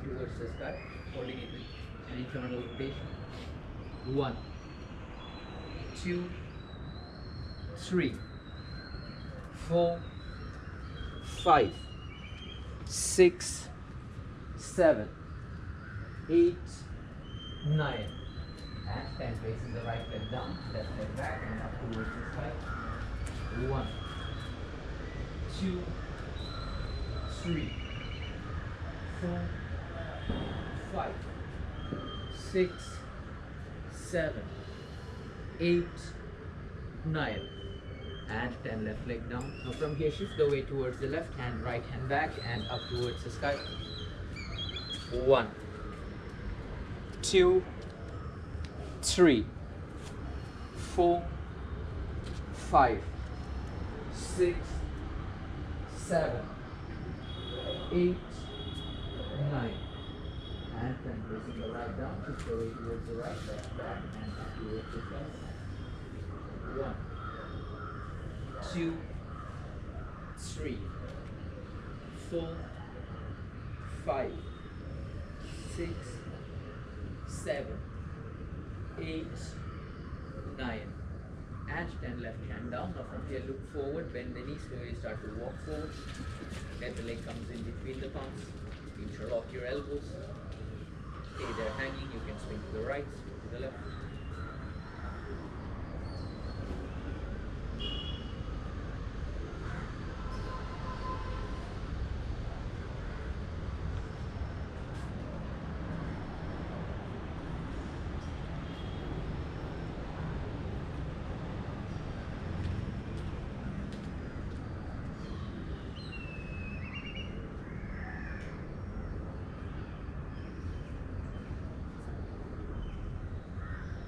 towards the sky, holding it with an internal rotation. 1, 2, 3, 4, 5, 6, 7, 8, 9, and 10. Placing the right leg down, left leg back and up towards the sky. 1, 2, 3, 4, 5, 6, 7, 8, 9, and 10. Left leg down. Now from here shift the weight towards the left hand, right hand back and up towards the sky. 1, 2, 3, 4, 5, 6, 7, 8, 9, and then placing the right down, shift the weight towards the right, left back and up towards the sky. 1, 2, 3, 4, 5, 6, 7, 8, 9, and 10. Left hand down. Now from here look forward, bend the knees, slowly start to walk forward. Let the leg comes in between the palms. Interlock your elbows. Stay there hanging. You can swing to the right, swing to the left.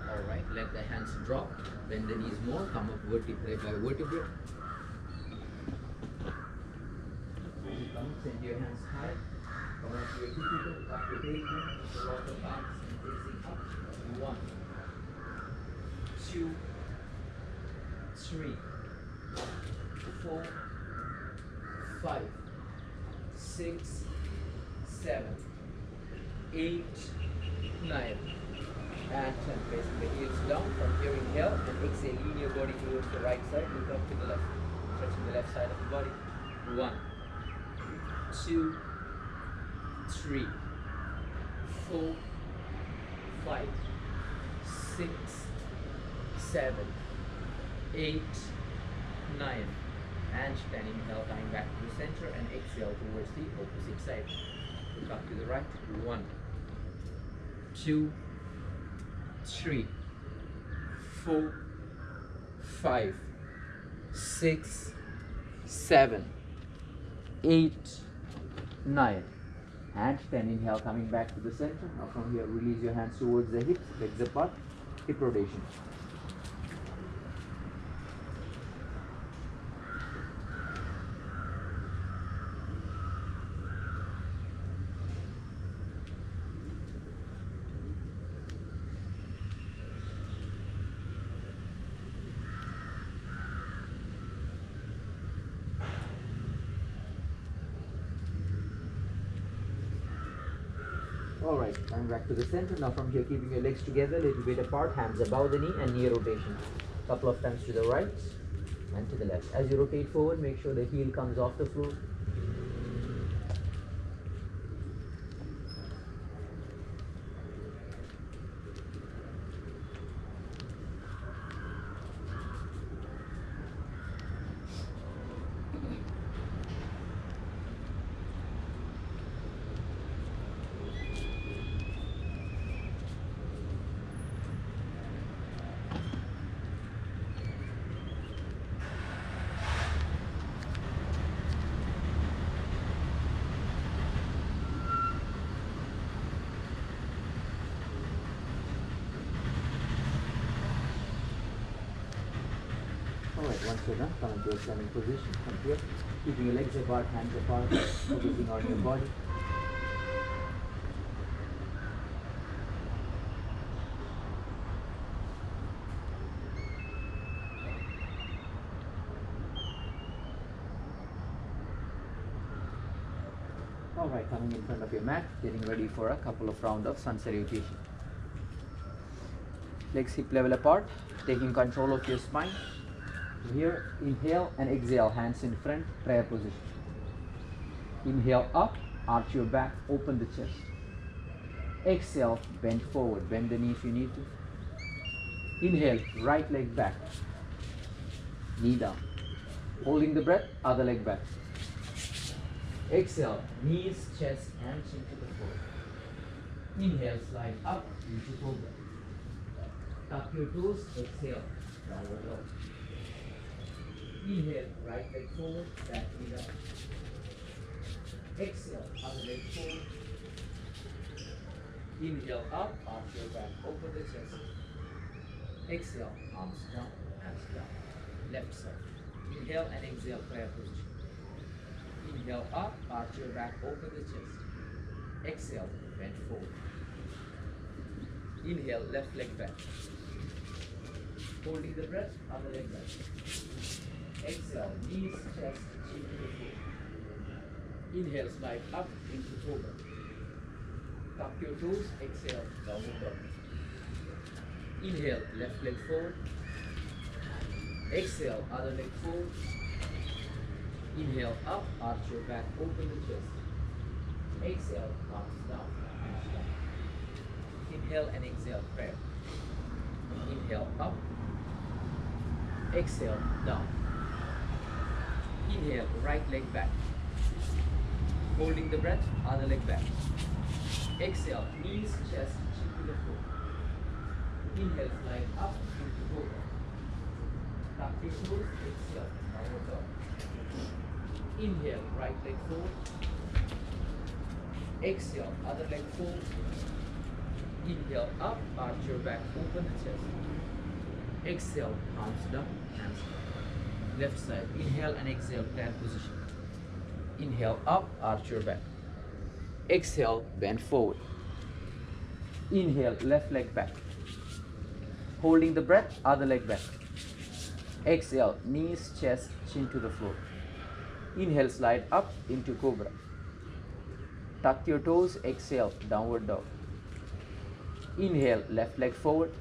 Alright, let the hands drop, bend the knees more, come up vertebrae by vertebrae. Come, send your hands high, come on to your typical up rotation, lock of arms and facing up. 1, 2, 3, 4, 5, 6, 7, 8, 9. And 10. Placing the heels down. From here inhale and exhale. Lean your body towards the right side. Look up to the left. Stretching the left side of the body. 1, 2, 3, 4, 5, 6, 7, 8, 9, and 10. Inhale, coming back to the center and exhale towards the opposite side. Look up to the right. 1, 2, 3, 4, 5, 6, 7, 8, 9, and 10. Inhale, coming back to the center. Now from here, release your hands towards the hips, legs apart, hip rotation. Alright, coming back to the center. Now from here, keeping your legs together, a little bit apart, hands above the knee and knee rotation. Couple of times to the right and to the left. As you rotate forward, make sure the heel comes off the floor. Alright, once you're done, come into a standing position. From here, keeping your legs apart, hands apart, focusing on your body. Alright, coming in front of your mat, getting ready for a couple of rounds of sun salutation. Legs hip level apart, taking control of your spine. Here, inhale and exhale, hands in front, prayer position. Inhale up, arch your back, open the chest. Exhale, bend forward, bend the knee if you need to. Inhale, right leg back, knee down. Holding the breath, other leg back. Exhale, knees, chest, and chin to the floor. Inhale, slide up into cobra. Tuck your toes, exhale, downward dog. Inhale, right leg forward, back knee down. Exhale, other leg forward. Inhale up, arch your back, open the chest. Exhale, arms down, hands down. Left side. Inhale and exhale, prayer position. Inhale up, arch your back, open the chest. Exhale, bend forward. Inhale, left leg back. Holding the breath, other leg back. Exhale, knees, chest, chin to the floor. Inhale, slide up into cobra. Tuck your toes, exhale, downward dog. Inhale, left leg forward. Exhale, other leg forward. Inhale up, arch your back, open the chest. Exhale, palms down, hands down. Inhale and exhale, prayer. Inhale up. Exhale, down. Inhale, right leg back. Holding the breath, other leg back. Exhale, knees, chest, chin to the floor. Inhale, slide up into cobra. Tuck your toes, exhale, downward dog. Inhale, right leg forward. Exhale, other leg forward. Inhale up, arch your back, open the chest. Exhale, palms down, hands down. Left side, inhale and exhale, plant position. Inhale up, arch your back. Exhale, bend forward. Inhale, left leg back. Holding the breath, other leg back. Exhale, knees, chest, chin to the floor. Inhale, slide up into cobra. Tuck your toes, exhale, downward dog. Inhale, left leg forward.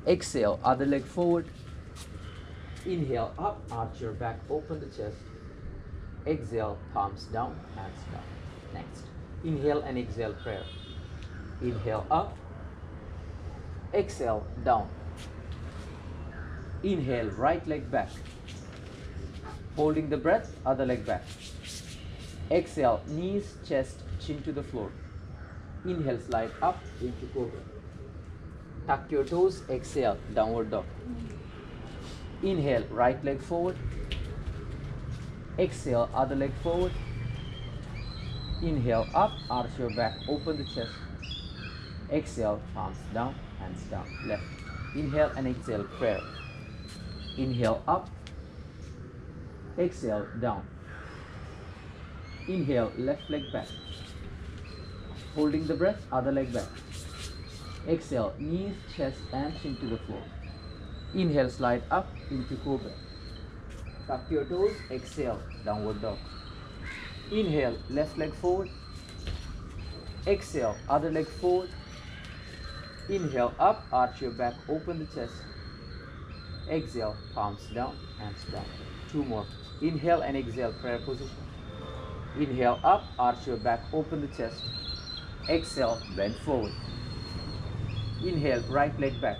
Exhale, other leg forward. Inhale up, arch your back, open the chest. Exhale, palms down, hands down. Next, inhale and exhale, prayer. Inhale up. Exhale, down. Inhale, right leg back. Holding the breath, other leg back. Exhale, knees, chest, chin to the floor. Inhale, slide up into cobra. Tuck your toes, exhale, downward dog. Inhale, right leg forward. Exhale, other leg forward. Inhale up, arch your back, open the chest. Exhale, palms down, hands down, left. Inhale and exhale, prayer. Inhale up. Exhale, down. Inhale, left leg back. Holding the breath, other leg back. Exhale, knees, chest, and chin to the floor. Inhale, slide up into cobra. Tuck your toes, exhale, downward dog. Inhale, left leg forward. Exhale, other leg forward. Inhale up, arch your back, open the chest. Exhale, palms down, hands down. Two more. Inhale and exhale, prayer position. Inhale up, arch your back, open the chest. Exhale, bend forward. Inhale, right leg back.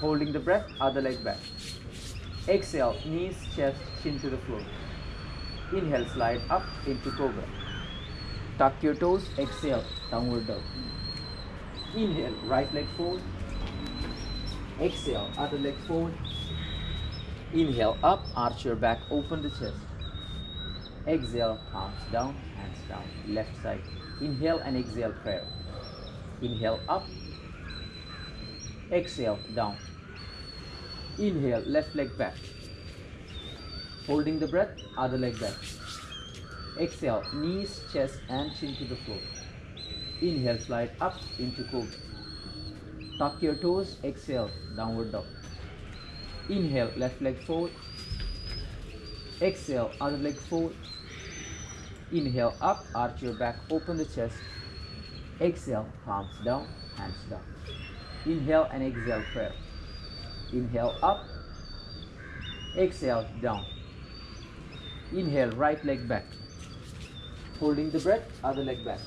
Holding the breath, other leg back. Exhale, knees, chest, chin to the floor. Inhale, slide up into cobra. Tuck your toes, exhale, downward dog. Inhale, right leg forward. Exhale, other leg forward. Inhale up, arch your back, open the chest. Exhale, palms down, hands down, left side. Inhale and exhale, prayer. Inhale up. Exhale, down. Inhale, left leg back. Holding the breath, other leg back. Exhale, knees, chest, and chin to the floor. Inhale, slide up into cobra. Tuck your toes, exhale, downward dog. Inhale, left leg forward. Exhale, other leg forward. Inhale up, arch your back, open the chest. Exhale, palms down, hands down. Inhale and exhale prayer. Inhale up, exhale down. Inhale, right leg back. Holding the breath, other leg back.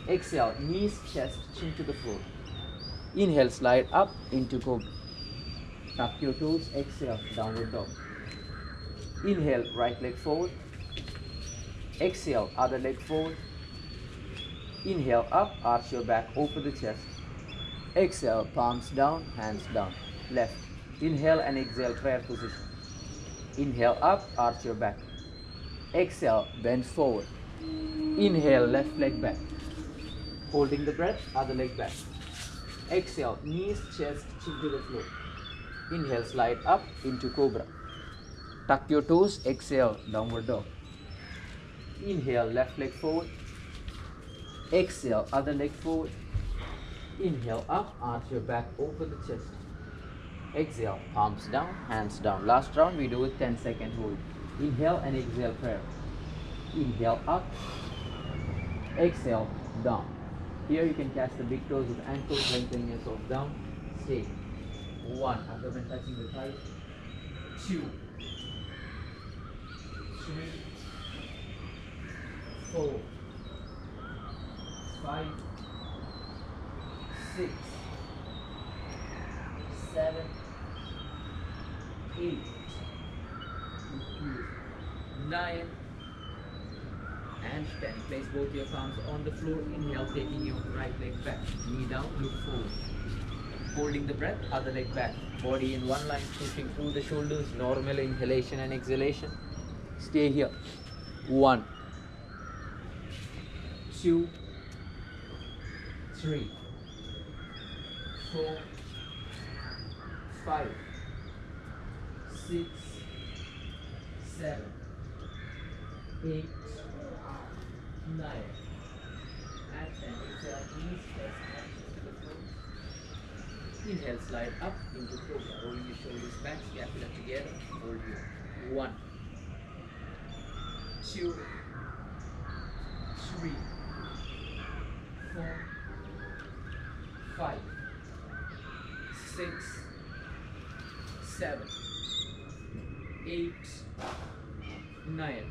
Exhale, knees, chest, chin to the floor. Inhale, slide up into cobra. Tuck your toes, exhale, downward dog. Inhale, right leg forward. Exhale, other leg forward. Inhale up, arch your back, open the chest. Exhale, palms down, hands down. Left. Inhale and exhale, prayer position. Inhale up, arch your back. Exhale, bend forward. Inhale, left leg back. Holding the breath, other leg back. Exhale, knees, chest, chin to the floor. Inhale, slide up into cobra. Tuck your toes, exhale, downward dog. Inhale, left leg forward. Exhale, other leg forward. Inhale up, arch your back, open the chest. Exhale, palms down, hands down. Last round we do a 10-second hold. Inhale and exhale prayer. Inhale up, exhale down. Here you can catch the big toes with ankles, lengthening yourself down. Stay. 1, abdomen touching the thighs. 2, 3, 4, 5, 6, 7, 8, 9, and 10. Place both your palms on the floor. Inhale, taking your right leg back. Knee down, look forward. Holding the breath, other leg back. Body in one line, pushing through the shoulders. Normal inhalation and exhalation. Stay here. 1, 2, 3, 4, 5, 6, 7, 8, 9, and 10. Exhale, knees, chest, hands to the floor. Inhale, slide up into cobra. Rolling your shoulders back, scapula together. Hold here. 1, 2, 3, 4, 5, 6, 7, 8, 9,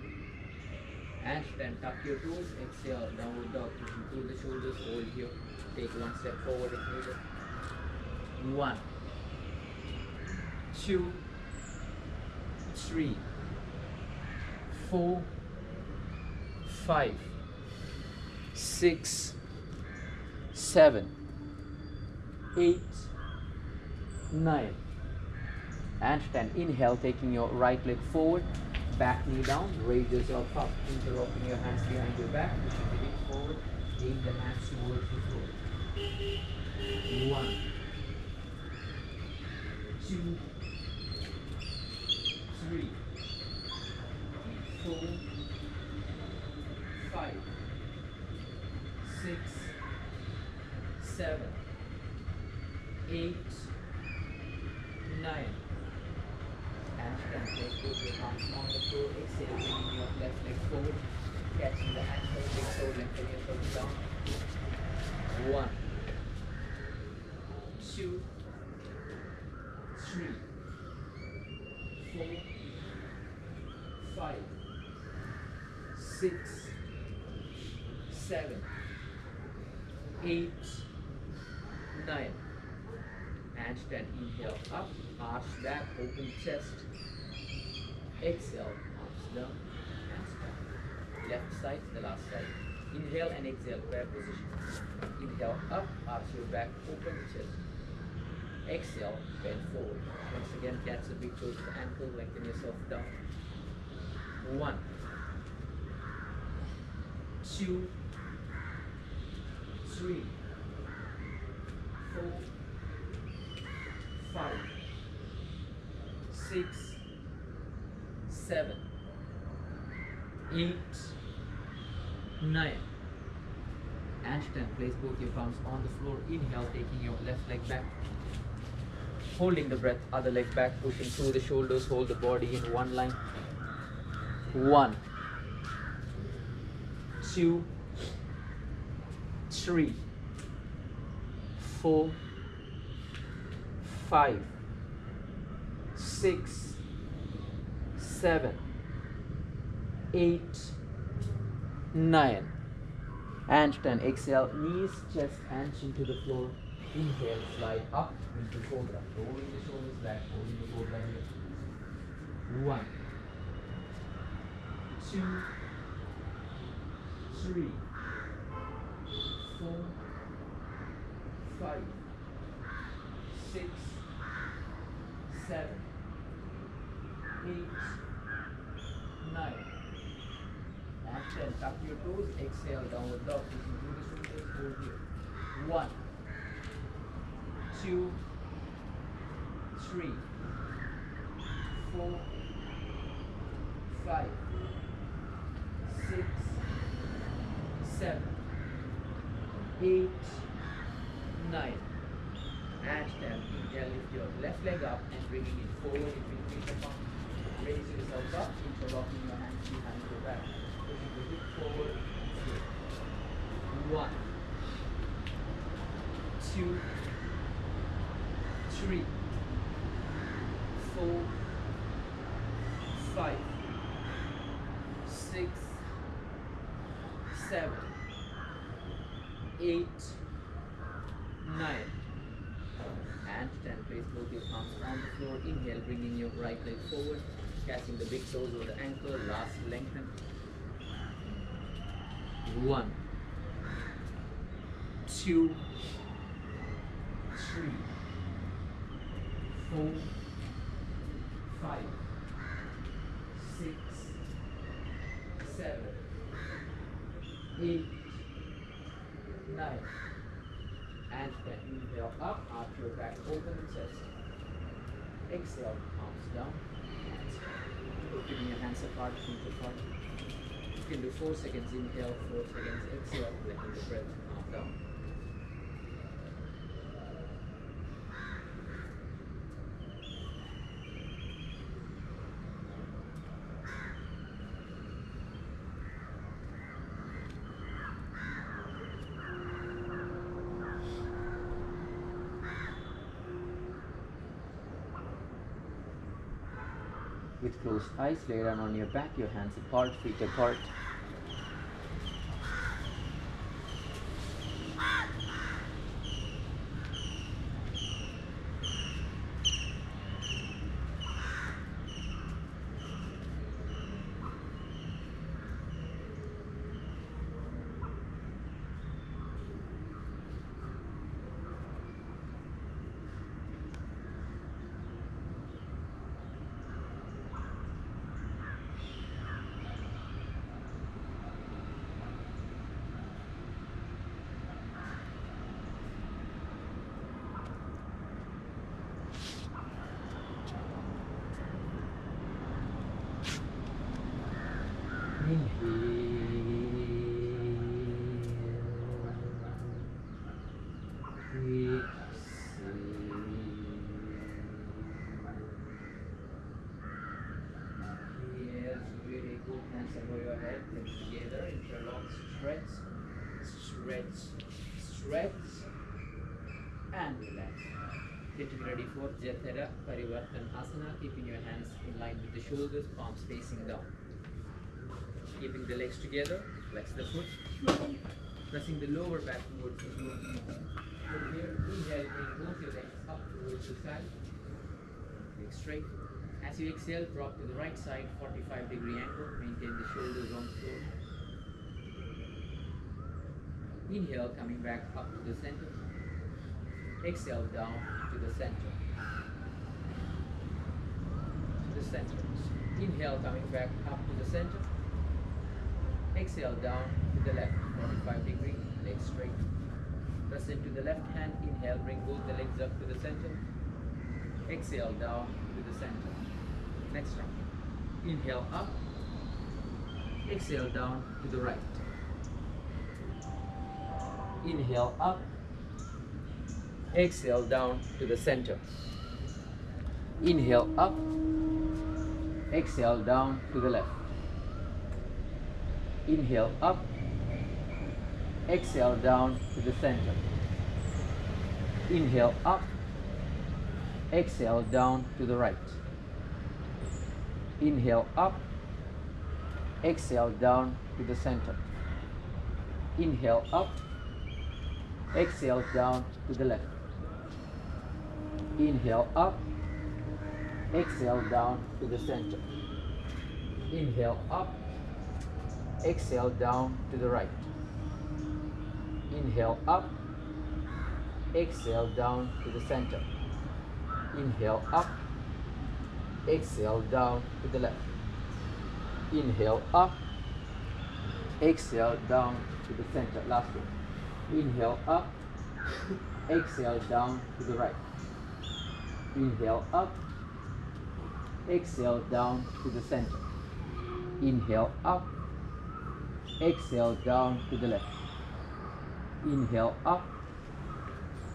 and 10. Tuck your toes. Exhale, downward dog. Pushing through the shoulders. Hold here. Take one step forward if needed. 1, 2, 3, 4, 5, 6, 7, 8, 9, and 10. Inhale, taking your right leg forward, back knee down, raise yourself up, interlocking your hands behind your back, pushing the hips forward, aim the hands towards the floor. 1, 2, 3, 4, 5, 6, 7, 8, 9, and 10. Place both your palms on the floor. Exhale, bringing your left leg forward, catching the ankle, big toe, lengthen yourself down. 1, 2, 3, 4, 5, 6, 7, 8, 9, and 10. Inhale up, arch back, open chest. Exhale, arms down, hands down. Left side, the last side. Inhale and exhale, prayer position. Inhale up, arch your back, open the chest. Exhale, bend forward. Once again, catch the big toes to the ankle, lengthen yourself down. 1, 2, 3, 4, 5, 6, 7, 8, 9, and 10. Place both your palms on the floor. Inhale, taking your left leg back. Holding the breath, other leg back, pushing through the shoulders, hold the body in one line. 1, 2, 3, 4, 5, 6, 7, 8, 9, and 10. Exhale, knees, chest, and chin to the floor. Inhale, slide up into cobra, rolling the shoulders back, holding the cobra here. 1, 2, 3, 4, 5, 6, 7, 8, 9, and 10. Tap your toes, exhale, downward dog, pushing through the shoulders, hold here. 1, 2, 3, 4, 5, 6, 7, 8, 9, and 10. Inhale, lift your left leg up and bringing it forward in between the palms. Raise yourself up, interlocking your hands behind your back. Pushing the hip forward. 1, 2, 3, 4, 5, 6, 7, 8, 9, and 10. Place both your palms on the floor. Inhale, bringing your right leg forward, catching the big toes over the ankle. Last, lengthen. 1, 2, 3, 4, 5, 6, 7, 8, 9, and 10. Inhale up, arch your back, open the chest. Exhale, palms down. Keeping your hands apart, feet apart. You can do 4 seconds inhale, 4 seconds exhale, letting the breath calm down. With closed eyes, lay down on your back, your hands apart, feet apart. Stretch and relax. Getting ready for Jathara Parivartan Asana, keeping your hands in line with the shoulders, palms facing down. Keeping the legs together, flex the foot, pressing the lower back towards the floor. From here, inhale, bring both your legs up towards the side. Legs straight. As you exhale, drop to the right side, 45-degree angle. Maintain the shoulders on the floor. Inhale, coming back up to the center. Exhale, down to the center. To the center. Inhale, coming back up to the center. Exhale, down to the left, 45-degree, legs straight. Press into the left hand. Inhale, bring both the legs up to the center. Exhale, down to the center. Next round. Inhale, up. Exhale, down to the right. Inhale up, exhale down to the center. Inhale up, exhale down to the left. Inhale up, Exhale down to the center. Inhale up. Exhale down to the right. Inhale up. Exhale down to the center. Inhale up. Exhale down to the left. Inhale up. Exhale down to the center. Inhale up. Exhale down to the right. Inhale up. Exhale down to the center. Inhale up. Exhale down to the left. Inhale up. Exhale down to the center. Last one. Inhale up. Exhale down to the right. Inhale up. Exhale down to the center. Inhale up. Exhale down to the left. Inhale up.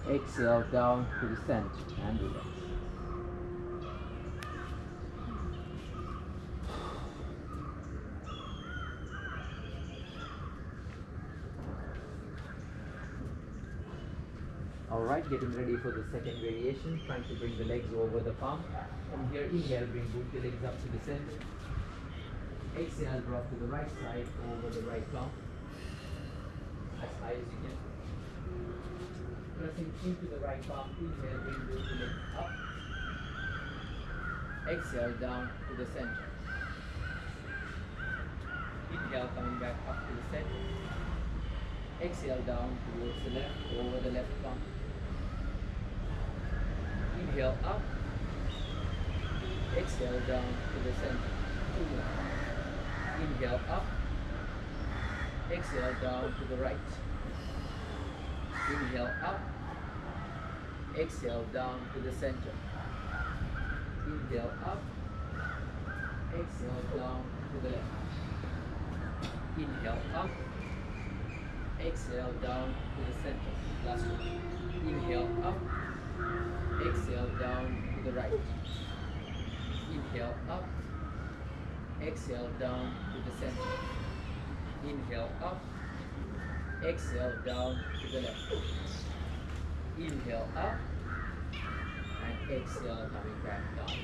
Exhale down to the center and relax. Alright, getting ready for the second variation, trying to bring the legs over the palm. From here, inhale, bring both the legs up to the center. Exhale, drop to the right side over the right palm. As high as you can. Pressing into the right palm, inhale, bring both the legs up. Exhale, down to the center. Inhale, coming back up to the center. Exhale, down towards the left, over the left palm. Inhale up. Exhale down to the center. Inhale up. Exhale down to the right. Inhale up. Exhale down to the center. Inhale up. Exhale down to the left. Inhale up. Exhale down to the center. Last one. Inhale up. Exhale down to the right. Inhale up. Exhale down to the center. Inhale up. Exhale down to the left. Inhale up. And exhale coming back down.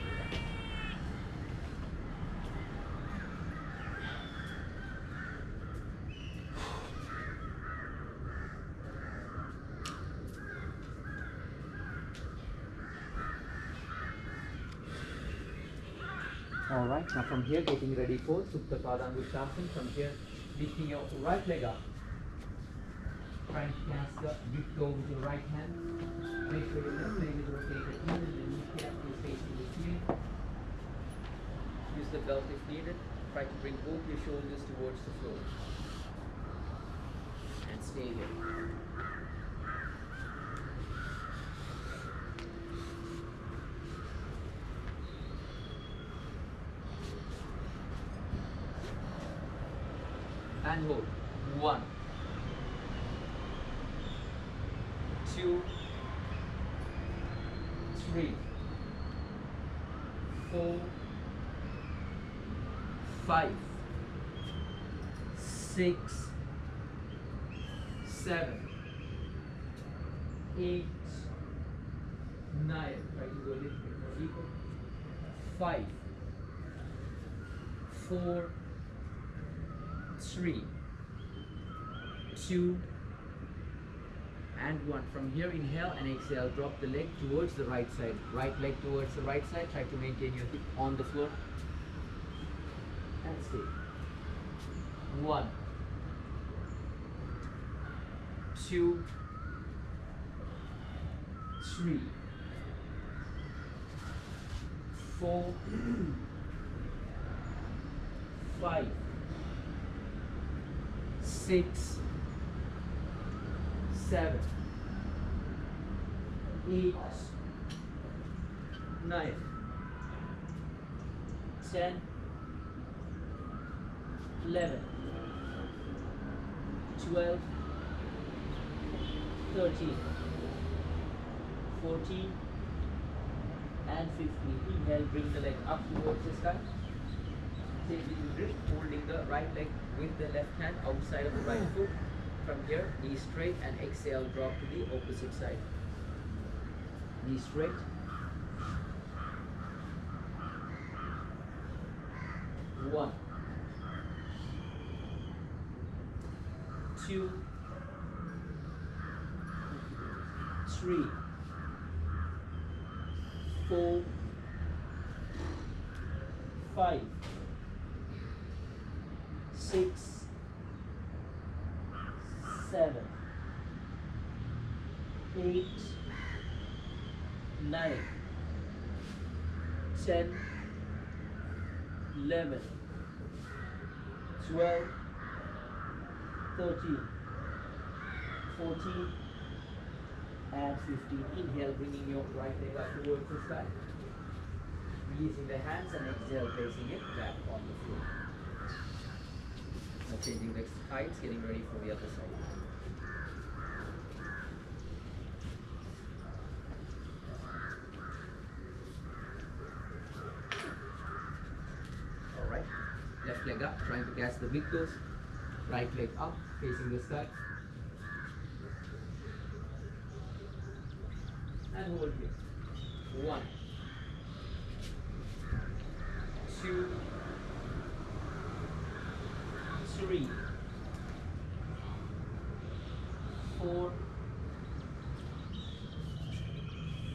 Alright, now from here getting ready for Supta Padangushasana. From here lifting your right leg up. Trying to cast the lift over with your right hand. Make sure your left leg is rotated in and the kneecap is facing the ceiling. Use the belt if needed. Try to bring both your shoulders towards the floor. And stay here. And hold. 1, 2, 3, 4, 5, 6, 7, 8, 9. Try to go a little bit more deeper. 5, 4, 3, 2, and 1. From here, inhale and exhale. Drop the leg towards the right side. Right leg towards the right side. Try to maintain your hip on the floor. And stay. 1, 2, 3, 4, 5, 6, 7, 8, 9, 10, 11, 12, 13, 14, and 15. Inhale, bring the leg up towards the sky. Take little grip, holding the right leg with the left hand outside of the right foot. from here, knee straight, and exhale, drop to the opposite side. Knee straight. One, two, three, four, five, six, seven, 8, 9, 10, 11, 12, 13, 14, and 15. Inhale, bringing your right leg up towards the sky. Releasing the hands and exhale, placing it back on the floor. Now changing the heights, getting ready for the other side. Alright, left leg up, trying to catch the big toes. Right leg up, facing the sky. And hold here. 1, 2, 3, 4,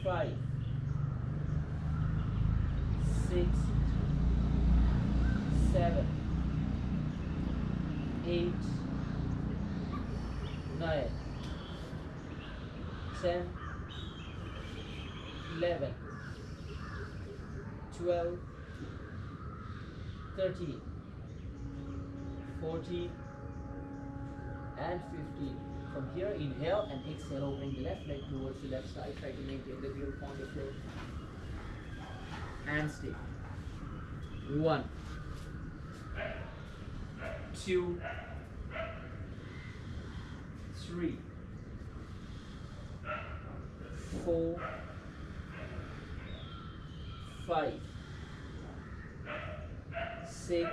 5, 6, 7, 8, 9, 10, 11, 12, 13, 14, and 15. From here, inhale and exhale, opening the left leg towards the left side. Try to maintain the grip on the floor. And stay. 1, 2, 3, 4, 5, 6,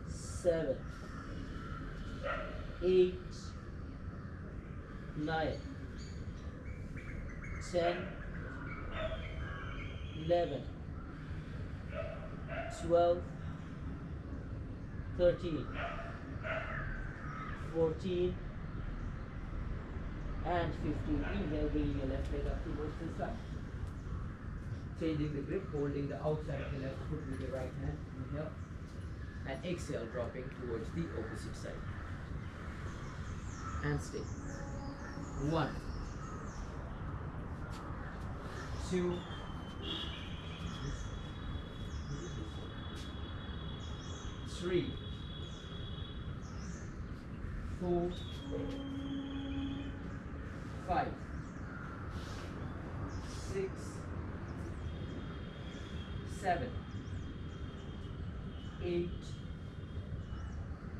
7, 8, 9, 10, 11, 12, 13, 14, and 15. Inhale, bringing your left leg up towards the side. Changing the grip, holding the outside of the left foot with the right hand. Inhale. And exhale, dropping towards the opposite side. And stay. 1, 2, 3, 4, 5, 6, 7, 8,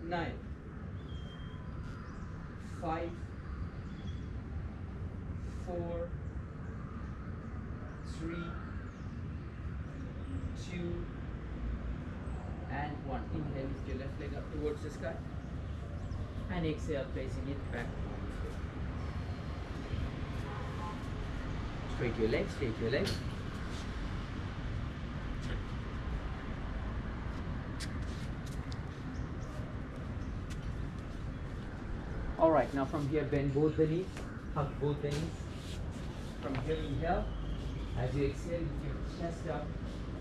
9, 5, 4, 3, 2, and 1. Inhale, lift your left leg up towards the sky. And exhale, placing it back on the floor. Straight your legs, straight your legs. Alright, now from here, bend both the knees, hug both the knees. From here, inhale. As you exhale, lift your chest up,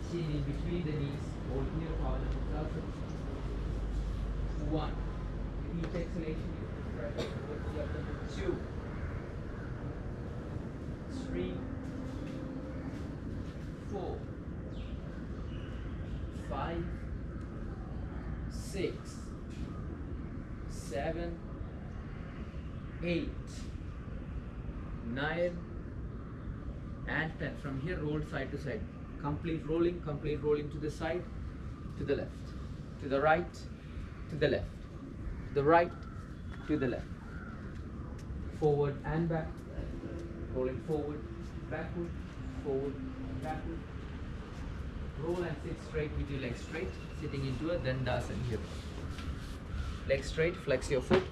chin in between the knees, hold here, power the muscles. 1. Each exhalation, you try to lift the abdomen. 2, 3, 4, 5, 6, 7, 8, 9, and 10. From here, roll side to side. Complete rolling to the side, to the left, to the right, to the left, the right, to the left. Forward and back. Rolling forward, backward, backward. Roll and sit straight with your legs straight, sitting into a Dandasana here. leg straight, flex your foot.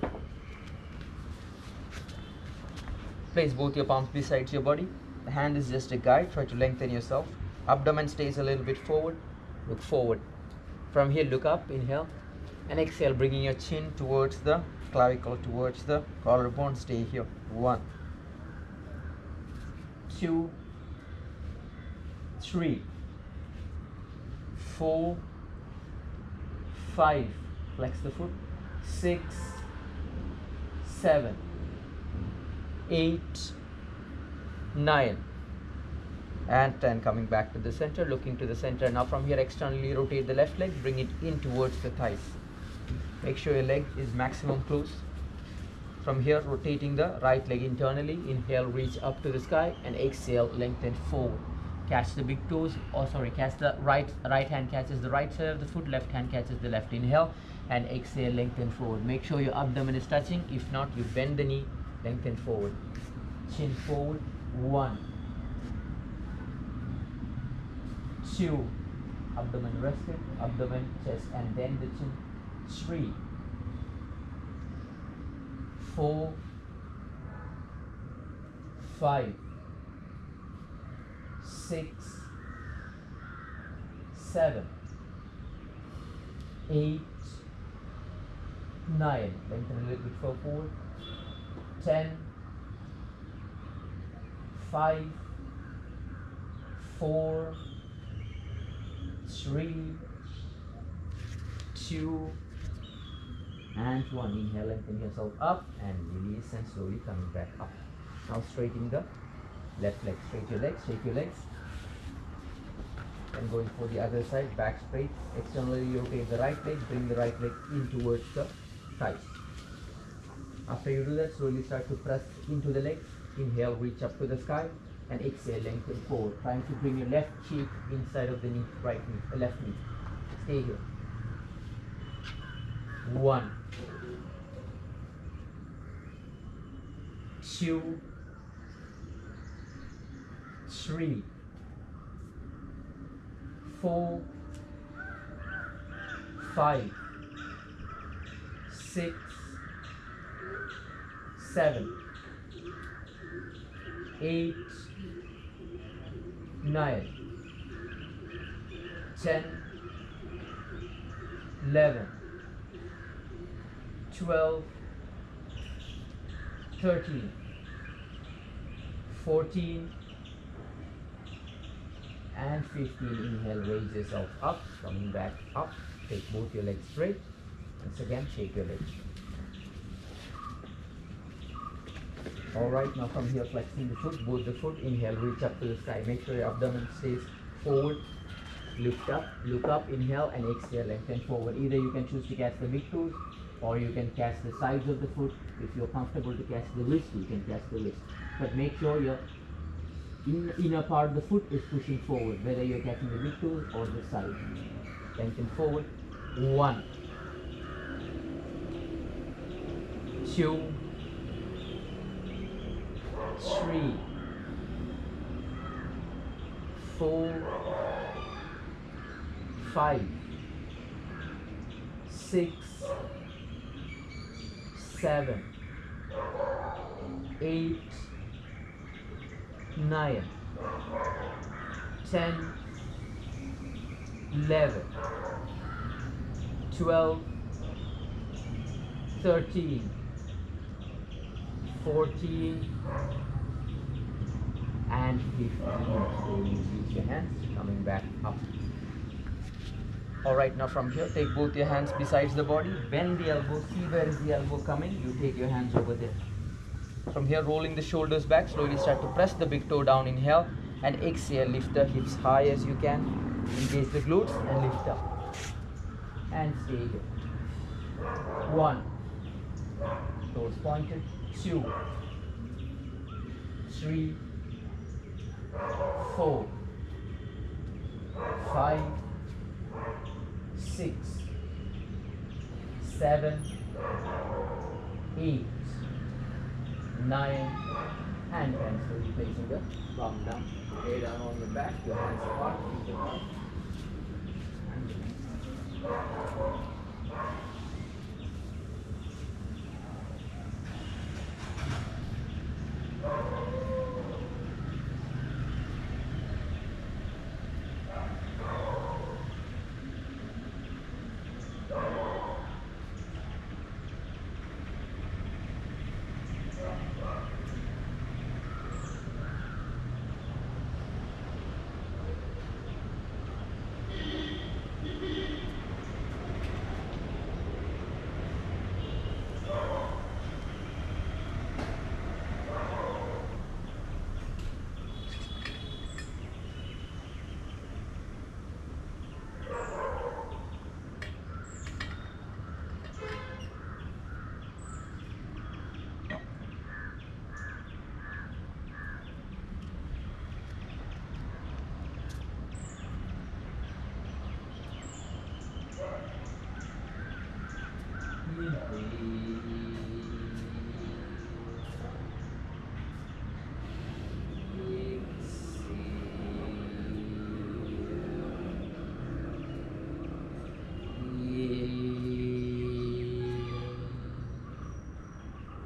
Place both your palms beside your body. The hand is just a guide, try to lengthen yourself. Abdomen stays a little bit forward, look forward. From here, look up, inhale, and exhale, bringing your chin towards the clavicle, towards the collarbone. Stay here. 1, 2, 3, 4, 5, flex the foot, 6, 7, 8, 9, and 10. Coming back to the center, looking to the center. Now from here, externally rotate the left leg, bring it in towards the thighs. Make sure your leg is maximum close. From here, rotating the right leg internally. Inhale, reach up to the sky, and exhale, lengthen forward. Catch the big toes, catch the right hand catches the right side of the foot, left hand catches the left. Inhale and exhale, lengthen forward. Make sure your abdomen is touching. If not, you bend the knee, lengthen forward. Chin forward. 1, 2, abdomen rested, abdomen, chest, and then the chin. 3, 4, 5, 6, 7, 8, 9. Lengthen a little bit forward. 10, 5, 4, 3, 2, and 1. Inhale, lengthen yourself up and release, and slowly coming back up. Now straighten the left leg, straight your legs, shake your legs. Then going for the other side, back straight. Externally rotate the right leg, bring the right leg in towards the thighs. After you do that, slowly start to press into the legs. Inhale, reach up to the sky, and exhale, lengthen forward. Trying to bring your left cheek inside of the knee, right knee, left knee. Stay here. 1, 2, 3, 4, 5, 6, 7, 8, 9, 10, 11, 12, 13, 14, and 15. Inhale, raise yourself up, coming back up. Take both your legs straight. Once again, shake your legs. Alright, now from here, flexing the foot, both the foot. Inhale, reach up to the sky. Make sure your abdomen stays forward. Lift up, look up, inhale, and exhale, lengthen forward. Either you can choose to catch the big toes, or you can catch the sides of the foot. If you're comfortable to catch the wrist, you can catch the wrist. But make sure your inner part of the foot is pushing forward, whether you're catching the big toes or the side. Lengthen forward. 1, 2, 3, 4, 5, 6, 7, 8, 9, 10, 11, 12, 13, 14, and 15. Slowly release your hands, coming back up. Alright, now from here, take both your hands besides the body, bend the elbow, see where is the elbow coming, you take your hands over there. From here, rolling the shoulders back, slowly start to press the big toe down, inhale, and exhale, lift the hips high as you can, engage the glutes and lift up, and stay here. 1, toes pointed, 2, 3, 4, 5, 6, 7, 8, 9, and 10. Slowly placing the palm down, lay down on your back, your hands apart, feet apart, and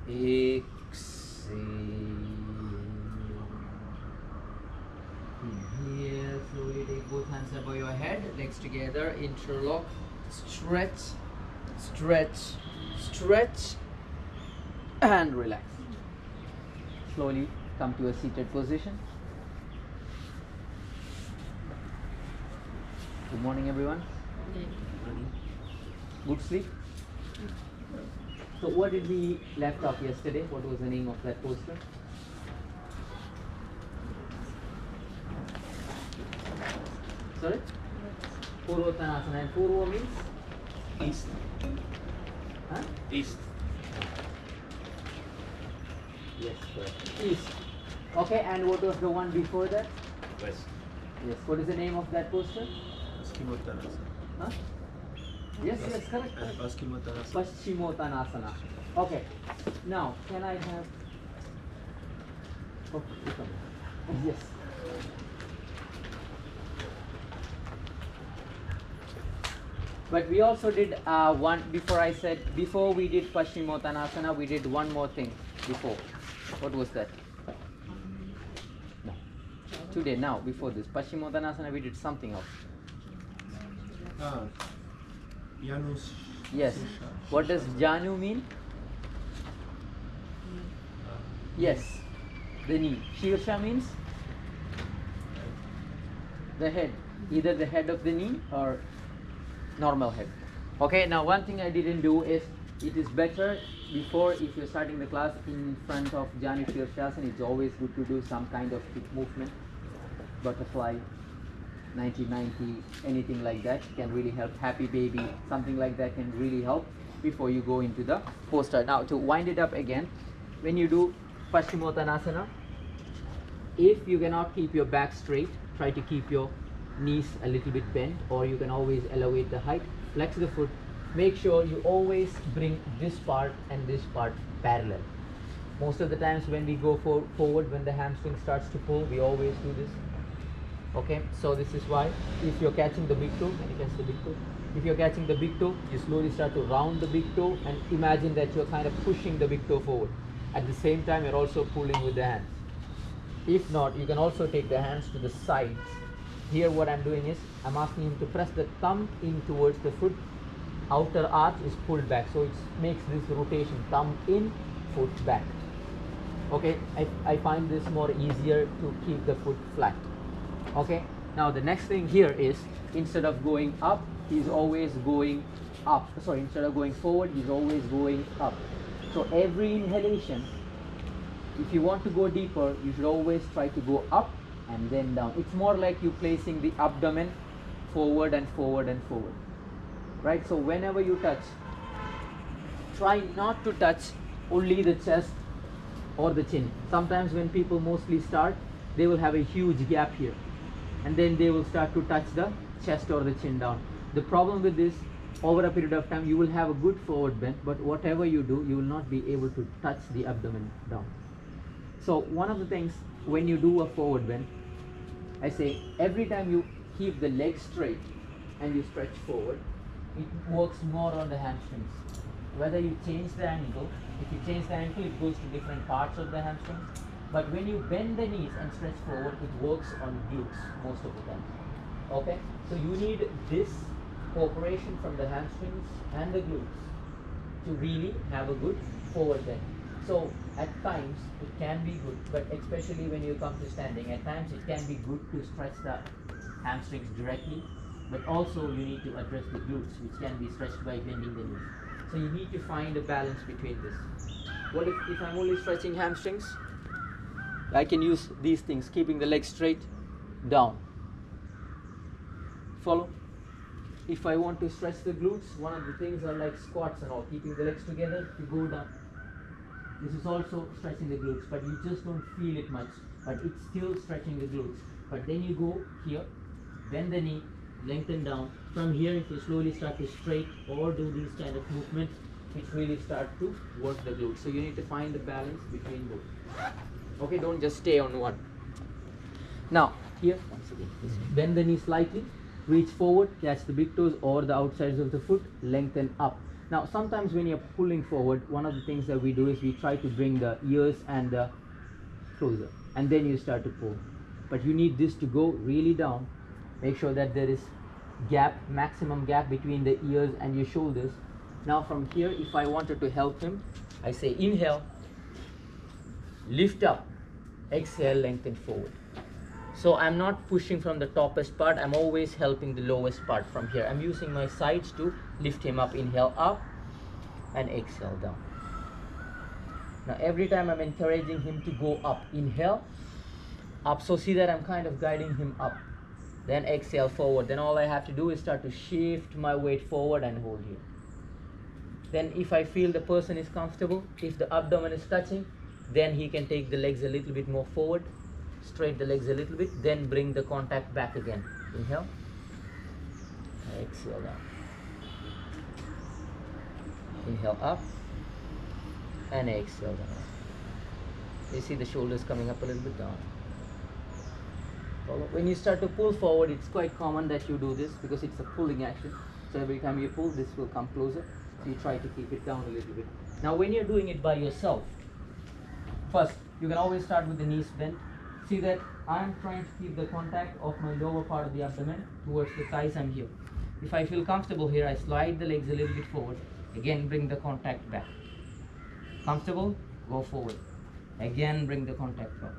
Exhale. Inhale, slowly take both hands above your head, legs together, interlock, stretch, stretch, stretch, and relax. Slowly come to a seated position. Good morning, everyone. Good sleep? So what did we left off yesterday? What was the name of that poster? Sorry? Purvottanasana. And Purva means? East. Huh? East. Yes, correct. East. Okay, and what was the one before that? West. Yes. What is the name of that poster? Paschimottanasana. Huh? Yes, correct. Paschimottanasana. Paschimottanasana. Okay. Now, can I have... Oh, you come. Yes. But we also did one, before we did Paschimottanasana, we did one more thing before. What was that? No. Today, now, before this. Paschimottanasana, we did something else. Janus. Yes. What does Janu mean? Yes. The knee. Shirsha means? The head. Either the head of the knee or normal head. Okay, now one thing I didn't do is, it is better before, if you're starting the class in front of Janu Shirshasana, it's always good to do some kind of hip movement, butterfly, 90-90, anything like that can really help. Happy baby, something like that can really help before you go into the poster. Now to wind it up again, when you do Paschimottanasana, if you cannot keep your back straight, try to keep your knees a little bit bent, or you can always elevate the height, flex the foot. Make sure you always bring this part and this part parallel. Most of the times when we go forward, when the hamstring starts to pull, we always do this. Okay, so this is why, if you're catching the big toe, can you catch the big toe? If you're catching the big toe, you slowly start to round the big toe and imagine that you're kind of pushing the big toe forward. At the same time, you're also pulling with the hands. If not, you can also take the hands to the sides. Here what I'm doing is, I'm asking him to press the thumb in towards the foot. Outer arch is pulled back, so it makes this rotation, thumb in, foot back. Okay, I find this more easier to keep the foot flat. Okay, now the next thing here is, instead of going up, he's always going up. Sorry, instead of going forward, he's always going up. So every inhalation, if you want to go deeper, you should always try to go up and then down. It's more like you placing the abdomen forward and forward and forward. Right? So whenever you touch, try not to touch only the chest or the chin. Sometimes when people mostly start, they will have a huge gap here, and then they will start to touch the chest or the chin down. The problem with this, over a period of time, you will have a good forward bend, but whatever you do, you will not be able to touch the abdomen down. So one of the things, when you do a forward bend, I say every time you keep the leg straight and you stretch forward, it works more on the hamstrings. Whether you change the angle, if you change the angle, it goes to different parts of the hamstring. But when you bend the knees and stretch forward, it works on glutes most of the time. Okay? So you need this cooperation from the hamstrings and the glutes to really have a good forward bend. So at times it can be good, but especially when you come to standing, at times it can be good to stretch the hamstrings directly, but also you need to address the glutes, which can be stretched by bending the knees. So you need to find a balance between this. What if I'm only stretching hamstrings? I can use these things, keeping the legs straight, down. Follow? If I want to stretch the glutes, one of the things are like squats and all, keeping the legs together, you go down. This is also stretching the glutes, but you just don't feel it much, but it's still stretching the glutes. But then you go here, bend the knee, lengthen down. From here, if you slowly start to straight or do these kind of movements, which really start to work the glutes. So you need to find the balance between both. Okay, don't just stay on one. Now, here, once again, bend the knee slightly, reach forward, catch the big toes or the outsides of the foot, lengthen up. Now sometimes when you're pulling forward, one of the things that we do is we try to bring the ears and the closer, and then you start to pull. But you need this to go really down. Make sure that there is gap, maximum gap between the ears and your shoulders. Now from here, if I wanted to help him, I say inhale, lift up, exhale, lengthen forward. So I'm not pushing from the toppest part, I'm always helping the lowest part from here. I'm using my sides to lift him up. Inhale up and exhale down. Now every time I'm encouraging him to go up. Inhale, up. So see that I'm kind of guiding him up. Then exhale forward. Then all I have to do is start to shift my weight forward and hold here. Then if I feel the person is comfortable, if the abdomen is touching, then he can take the legs a little bit more forward, straight the legs a little bit, then bring the contact back again. Inhale, exhale down. Inhale up and exhale down. You see the shoulders coming up a little bit down. When you start to pull forward, it's quite common that you do this because it's a pulling action. So every time you pull, this will come closer. So you try to keep it down a little bit. Now when you're doing it by yourself, first you can always start with the knees bent. See that I'm trying to keep the contact of my lower part of the abdomen towards the thighs. I'm here. If I feel comfortable here, I slide the legs a little bit forward. Again, bring the contact back. Comfortable? Go forward. Again, bring the contact back.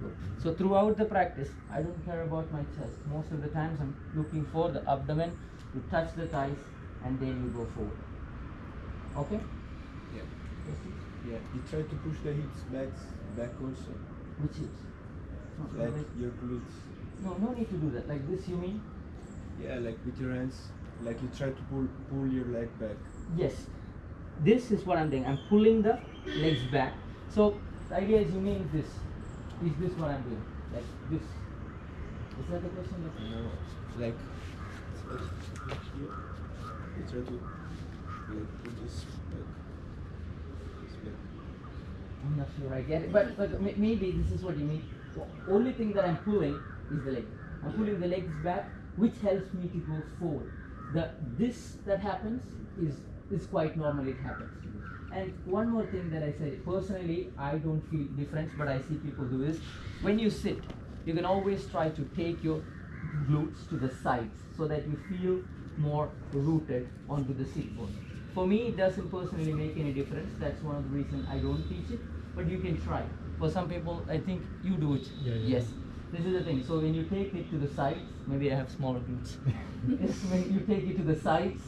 Good. So throughout the practice, I don't care about my chest. Most of the times I'm looking for the abdomen to touch the thighs and then you go forward. Okay? Yeah. Yeah. You try to push the hips back also. Which hips? No, Like your glutes. no need to do that. Like this, you mean? Yeah, like with your hands. Like you try to pull your leg back. Yes. This is what I'm doing. I'm pulling the legs back. So the idea is you mean this. Is this what I'm doing? Like this. Is that the question? No. Like here. You try to like put this back. I'm not sure I get it, but maybe this is what you mean. The only thing that I'm pulling is the leg. I'm pulling the legs back, which helps me to go forward. This that happens is quite normal. It happens. And one more thing that I said, personally, I don't feel difference, but I see people do this. When you sit, you can always try to take your glutes to the sides so that you feel more rooted onto the sit bone. For me, it doesn't personally make any difference. That's one of the reasons I don't teach it, but you can try. For some people, I think you do it. Yeah. Yes. This is the thing. So when you take it to the sides, maybe I have smaller glutes. When you take it to the sides,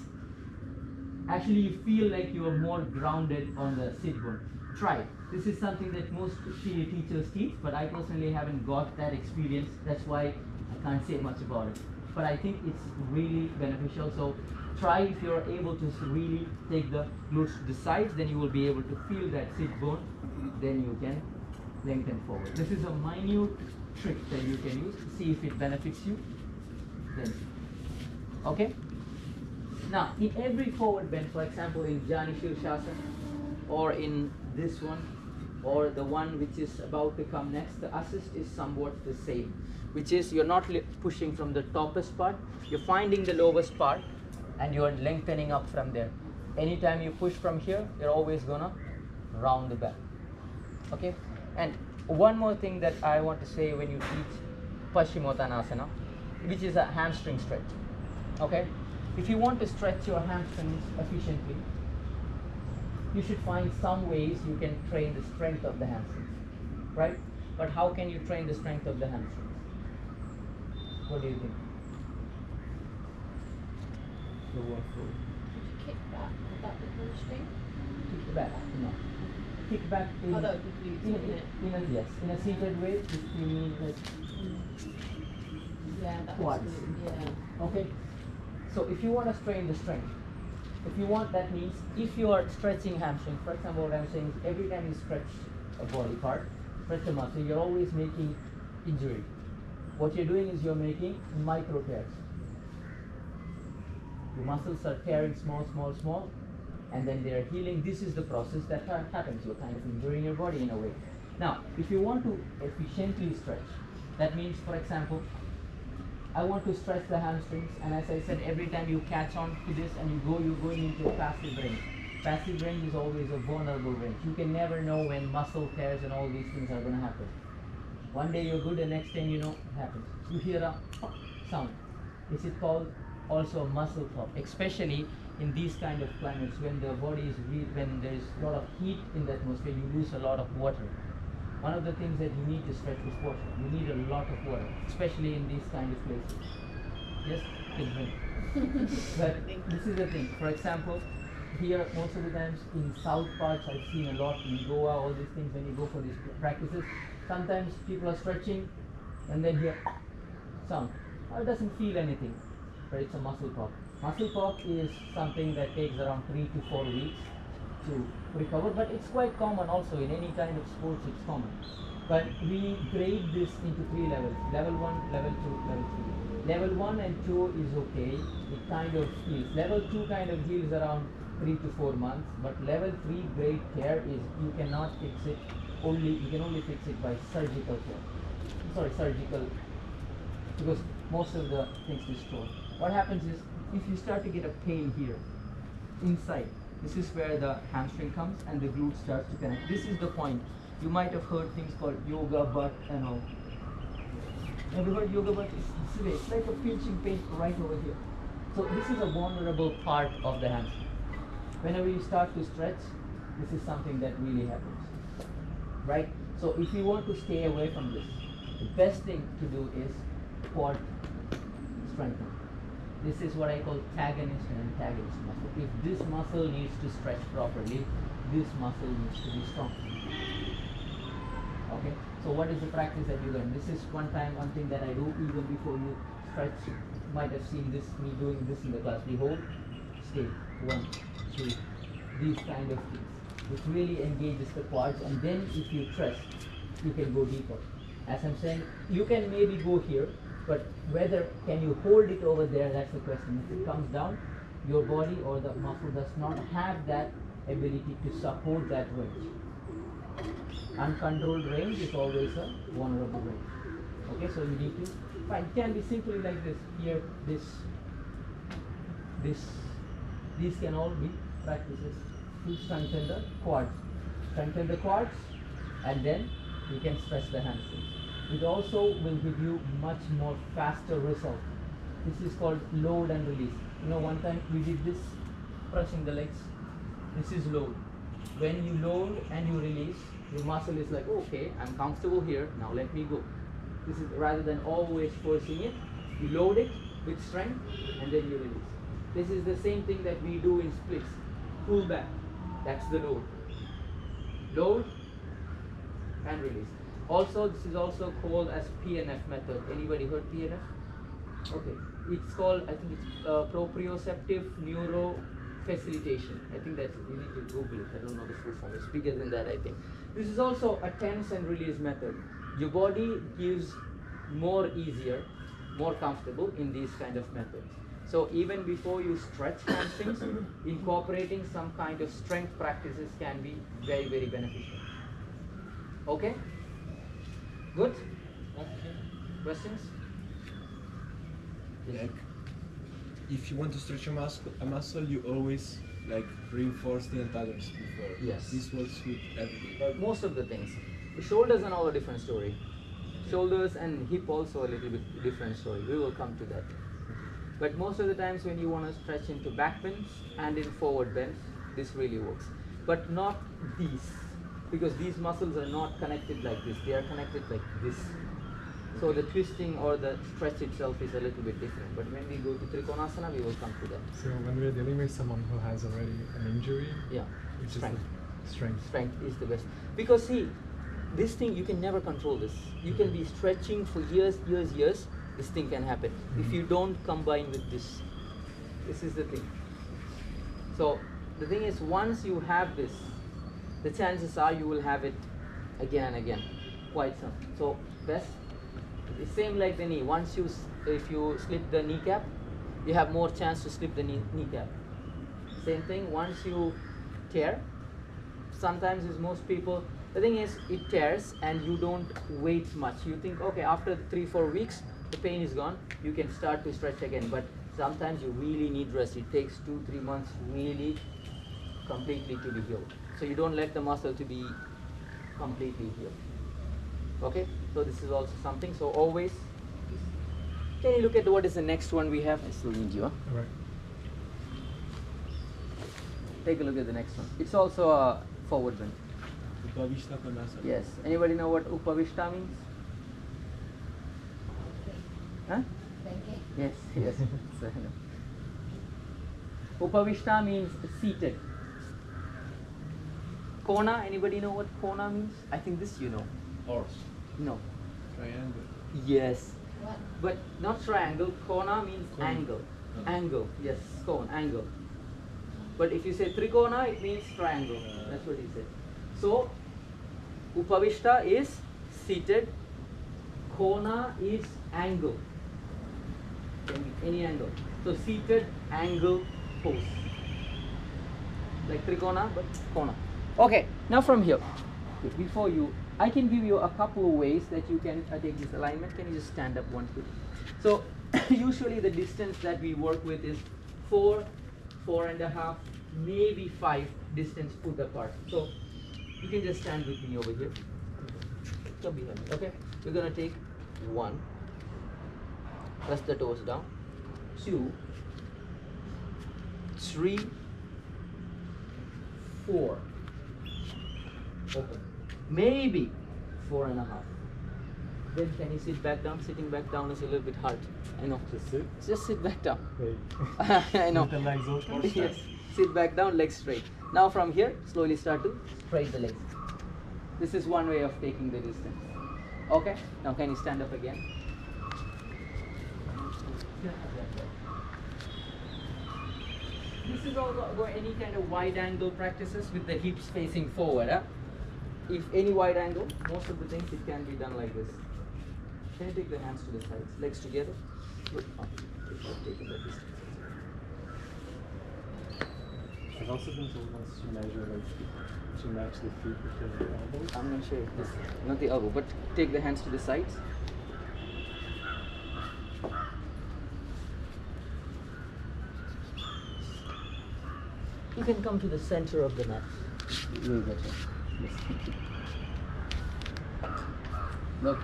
actually you feel like you are more grounded on the sit bone. Try it. This is something that most teachers teach, but I personally haven't got that experience. That's why I can't say much about it. But I think it's really beneficial. So try. If you're able to really take the glutes to the sides, then you will be able to feel that sit bone. Then you can lengthen forward. This is a minute trick that you can use. See if it benefits you. Then, okay? Now, in every forward bend, for example, in Jani Shirshasana, or in this one, or the one which is about to come next, the assist is somewhat the same, which is you're not pushing from the toppest part, you're finding the lowest part, and you're lengthening up from there. Anytime you push from here, you're always gonna round the back. Okay? And one more thing that I want to say when you teach Paschimottanasana, which is a hamstring stretch. Okay? If you want to stretch your hamstrings efficiently, you should find some ways you can train the strength of the hamstrings, right? But how can you train the strength of the hamstrings? What do you think? The one forward. Kick back, would that be hamstring? Kick back, no. Kick back in, Oh, that would be glutes, wouldn't it? yes, in a seated way, if you mean like Yeah, that's quads. yeah. Okay? So if you want to strain the strength, if you want, that means if you are stretching hamstring, for example, what I'm saying is every time you stretch a body part, stretch a muscle, you're always making injury. What you're doing is you're making micro tears. Your muscles are tearing small, and then they're healing. This is the process that happens. You're kind of injuring your body in a way. Now, if you want to efficiently stretch, that means, for example, I want to stretch the hamstrings, and as I said, every time you catch on to this and you go, you're going into a passive range. Passive range is always a vulnerable range. You can never know when muscle tears and all these things are going to happen. One day you're good, the next thing you know, it happens. You hear a sound. This is called also a muscle pop, especially in these kind of climates when the body is when there is a lot of heat in the atmosphere, you lose a lot of water. One of the things that you need to stretch is water. You need a lot of water, especially in these kind of places. Yes, can drink. But this is the thing. For example, here most of the times in south parts I've seen a lot in Goa, all these things when you go for these practices. Sometimes people are stretching and then hear sound. It doesn't feel anything, but it's a muscle pop. Muscle pop is something that takes around 3 to 4 weeks to recover, but it's quite common also in any kind of sports. It's common, but we grade this into 3 levels: level 1, level 2, level 3. Level 1 and 2 is okay, it kind of heals. Level 2 kind of heals around 3 to 4 months, but level 3 grade care is you cannot fix it, you can only fix it by surgical care. Surgical, because most of the things destroy. What happens is if you start to get a pain here inside, this is where the hamstring comes and the glute starts to connect. This is the point. You might have heard things called yoga butt and all. Have you heard yoga butt? It's like a pinching pain right over here. So this is a vulnerable part of the hamstring. Whenever you start to stretch, this is something that really happens, right? So if you want to stay away from this, the best thing to do is quad strengthening. This is what I call tagonist and antagonist muscle. If this muscle needs to stretch properly, this muscle needs to be strong. Okay, so what is the practice that you learn? This is one thing that I do even before you stretch. You might have seen this, me doing this in the class. We hold, stay, 1, 2, these kind of things, which really engages the quads, and then if you press, you can go deeper. As I'm saying, you can maybe go here, but whether can you hold it over there, that's the question. If it comes down, your body or the muscle does not have that ability to support that range. Uncontrolled range is always a vulnerable range. Okay, so you need to fine. It can be simply like this. Here, these can all be practices to strengthen the quads. Strengthen the quads, and then you can stretch the hamstrings. It also will give you much more faster result. This is called load and release. You know, one time we did this, pressing the legs. This is load. When you load and you release, your muscle is like, okay, I'm comfortable here, now let me go. This is rather than always forcing it, you load it with strength and then you release. This is the same thing that we do in splits. Pull back, that's the load. Load and release. Also, this is also called as PNF method. Anybody heard PNF? Okay, it's called, I think it's proprioceptive neurofacilitation. I think that's, you need to Google it. I don't know the full form. It's bigger than that, I think. This is also a tense and release method. Your body gives more easier, more comfortable in these kind of methods. So even before you stretch hamstrings, incorporating some kind of strength practices can be very, very beneficial. Okay? Good? Questions? Like, if you want to stretch a muscle, you always like reinforce the antagonist before. Yes. This works with everything. Most of the things. The shoulders are all a different story. Shoulders and hip also a little bit different story. We will come to that. But most of the times when you want to stretch into back bends and in forward bends, this really works. But not these, because these muscles are not connected like this. They are connected like this. So the twisting or the stretch itself is a little bit different. But when we go to Trikonasana, we will come to that. So when we're dealing with someone who has already an injury, Yeah, which strength. is strength. Strength is the best. Because see, this thing, you can never control this. You can be stretching for years, this thing can happen. If you don't combine with this. This is the thing. So the thing is, once you have this, the chances are you will have it again and again. Quite some. So best, it's same like the knee. Once if you slip the kneecap, you have more chance to slip the kneecap. Same thing, once you tear, sometimes is most people, the thing is, it tears and you don't wait much. You think, okay, after 3-4 weeks, the pain is gone, you can start to stretch again. But sometimes you really need rest. It takes 2-3 months really completely to be healed. So you don't let the muscle to be completely healed. Okay, so this is also something. So always, can you look at what is the next one we have? I still need you. Huh? All right. Take a look at the next one. It's also a forward bend. UPAVISTA KONASANA. Yes. Anybody know what UPAVISTA means? Huh? Thinking. Yes, yes. UPAVISTA means seated. Kona, anybody know what kona means? I think this you know. Horse. No. Triangle. Yes. What? But not triangle. Kona means Cone. angle. Oh. Angle. Yes, cone, angle. But if you say trikona, it means triangle. That's what he said. So, Upavishta is seated. Kona is angle. Can be any angle. So, seated angle pose. Like trikona, but kona. Okay, now from here, before you, I can give you a couple of ways that you can take this alignment. Can you just stand up one foot? So, usually the distance that we work with is 4, 4.5, maybe 5 distance foot apart. So you can just stand with me over here. Come behind me. Okay. We're gonna take 1. Press the toes down. 2, 3, 4. Open. Maybe 4.5. Then can you sit back down? Sitting back down is a little bit hard. I know. Just sit. Just sit back down. Wait. I know. With the legs open. Yes. Sit back down, legs straight. Now from here, slowly start to straight the legs. This is one way of taking the distance. Okay? Now can you stand up again? This is also any kind of wide angle practices with the hips facing forward. Huh? If any wide angle, most of the things it can be done like this. Can you take the hands to the sides, legs together? Good. I've taken the distance. I've also been told once to measure like to match the feet with the elbows. I'm going to show you this, not the elbow, but take the hands to the sides. You can come to the center of the mat. Way better. Yes. Look,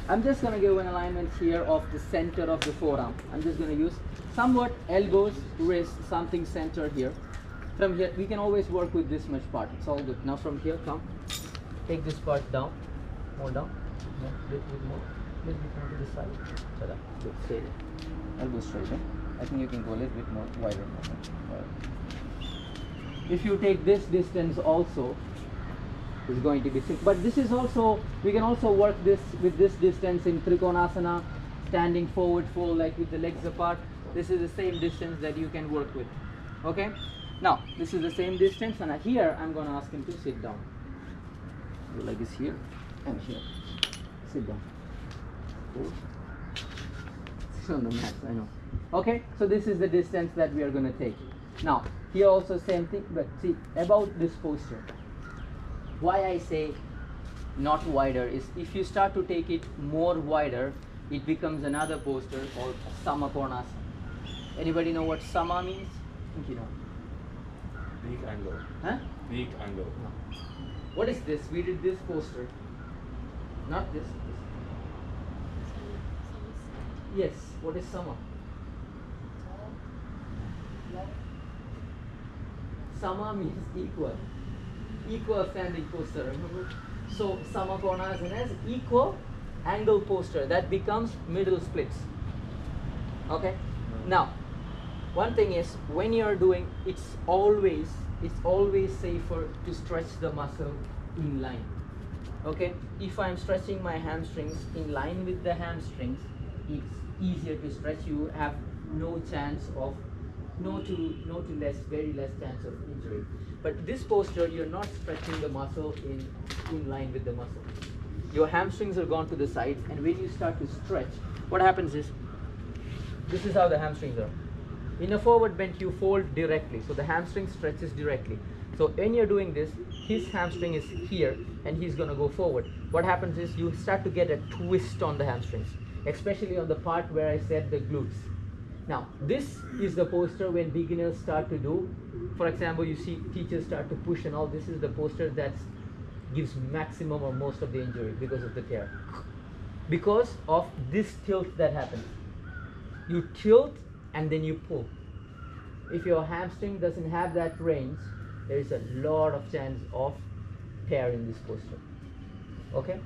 I'm just going to give an alignment here of the center of the forearm. I'm just going to use somewhat elbows, wrists, something center here. From here, we can always work with this much part. It's all good. Now from here, come. Take this part down. More down. More. Little bit more. Little bit more to the side. Tada. Good. Stay there. Elbow straight. I think you can go a little bit more wider. If you take this distance also, it's going to be sick. But this is also, we can also work this with this distance in Trikonasana, standing forward fold like with the legs apart. This is the same distance that you can work with. Okay? Now, this is the same distance, and here I'm going to ask him to sit down. Your leg is here and here. Sit down. It's on the mat, I know. Okay, so this is the distance that we are going to take. Now, here also same thing, but see, about this posture. Why I say not wider is if you start to take it more wider, it becomes another posture called Samakonasana. Anybody know what Sama means? I think you know. Big angle. Huh? Big angle. No. What is this? We did this poster. Not this. Yes. What is Sama? Sama means equal. Equal standing posture. Remember? So Samakonasana is equal angle posture. That becomes middle splits. Okay. Now, one thing is when you are doing, it's always safer to stretch the muscle in line. Okay. If I'm stretching my hamstrings in line with the hamstrings, it's easier to stretch. You have no chance of very less chance of injury. But this posture, you're not stretching the muscle in line with the muscle. Your hamstrings are gone to the sides, and when you start to stretch, what happens is, this is how the hamstrings are. In a forward bend, you fold directly, so the hamstring stretches directly. So when you're doing this, his hamstring is here, and he's going to go forward. What happens is you start to get a twist on the hamstrings. especially on the part where I said the glutes. Now, this is the posture when beginners start to do. For example, you see teachers start to push and all. This is the posture that gives maximum or most of the injury because of the tear. Because of this tilt that happens. You tilt and then you pull. If your hamstring doesn't have that range, there is a lot of chance of tear in this posture. Okay?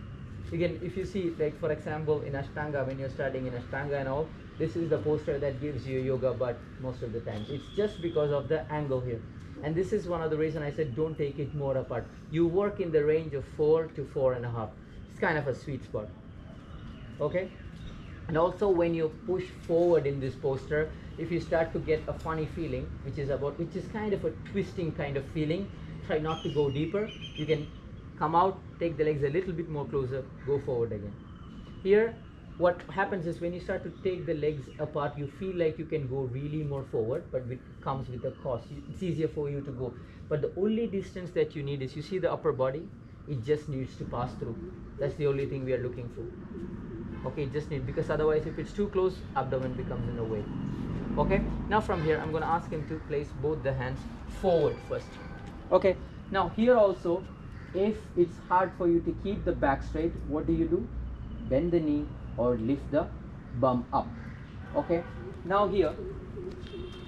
Again, if you see, like for example, in Ashtanga, when you're studying in Ashtanga and all, this is the posture that gives you yoga butt most of the time. It's just because of the angle here. And this is one of the reasons I said don't take it more apart. You work in the range of 4 to 4.5. It's kind of a sweet spot. Okay? And also when you push forward in this posture, if you start to get a funny feeling, which is kind of a twisting kind of feeling, try not to go deeper. You can come out, take the legs a little bit more closer, go forward again. Here, what happens is when you start to take the legs apart, you feel like you can go really more forward, but it comes with a cost. It's easier for you to go. But the only distance that you need is, you see the upper body, it just needs to pass through. That's the only thing we are looking for. Okay, just need, because otherwise if it's too close, abdomen becomes in the way. Okay, now from here, I'm going to ask him to place both the hands forward first. Okay, now here also, if it's hard for you to keep the back straight, what do? Bend the knee or lift the bum up. Okay, now here,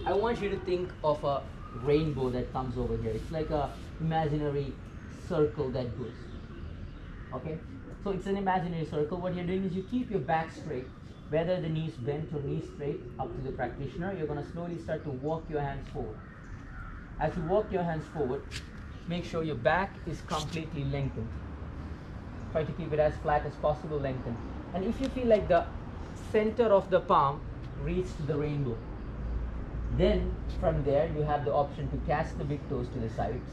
I want you to think of a rainbow that comes over here. It's like a imaginary circle that goes. Okay, so it's an imaginary circle. What you're doing is you keep your back straight, whether the knees bent or knees straight, up to the practitioner. You're going to slowly start to walk your hands forward. As you walk your hands forward, make sure your back is completely lengthened. Try to keep it as flat as possible, lengthened. And if you feel like the center of the palm reached the rainbow, then from there you have the option to cast the big toes to the sides.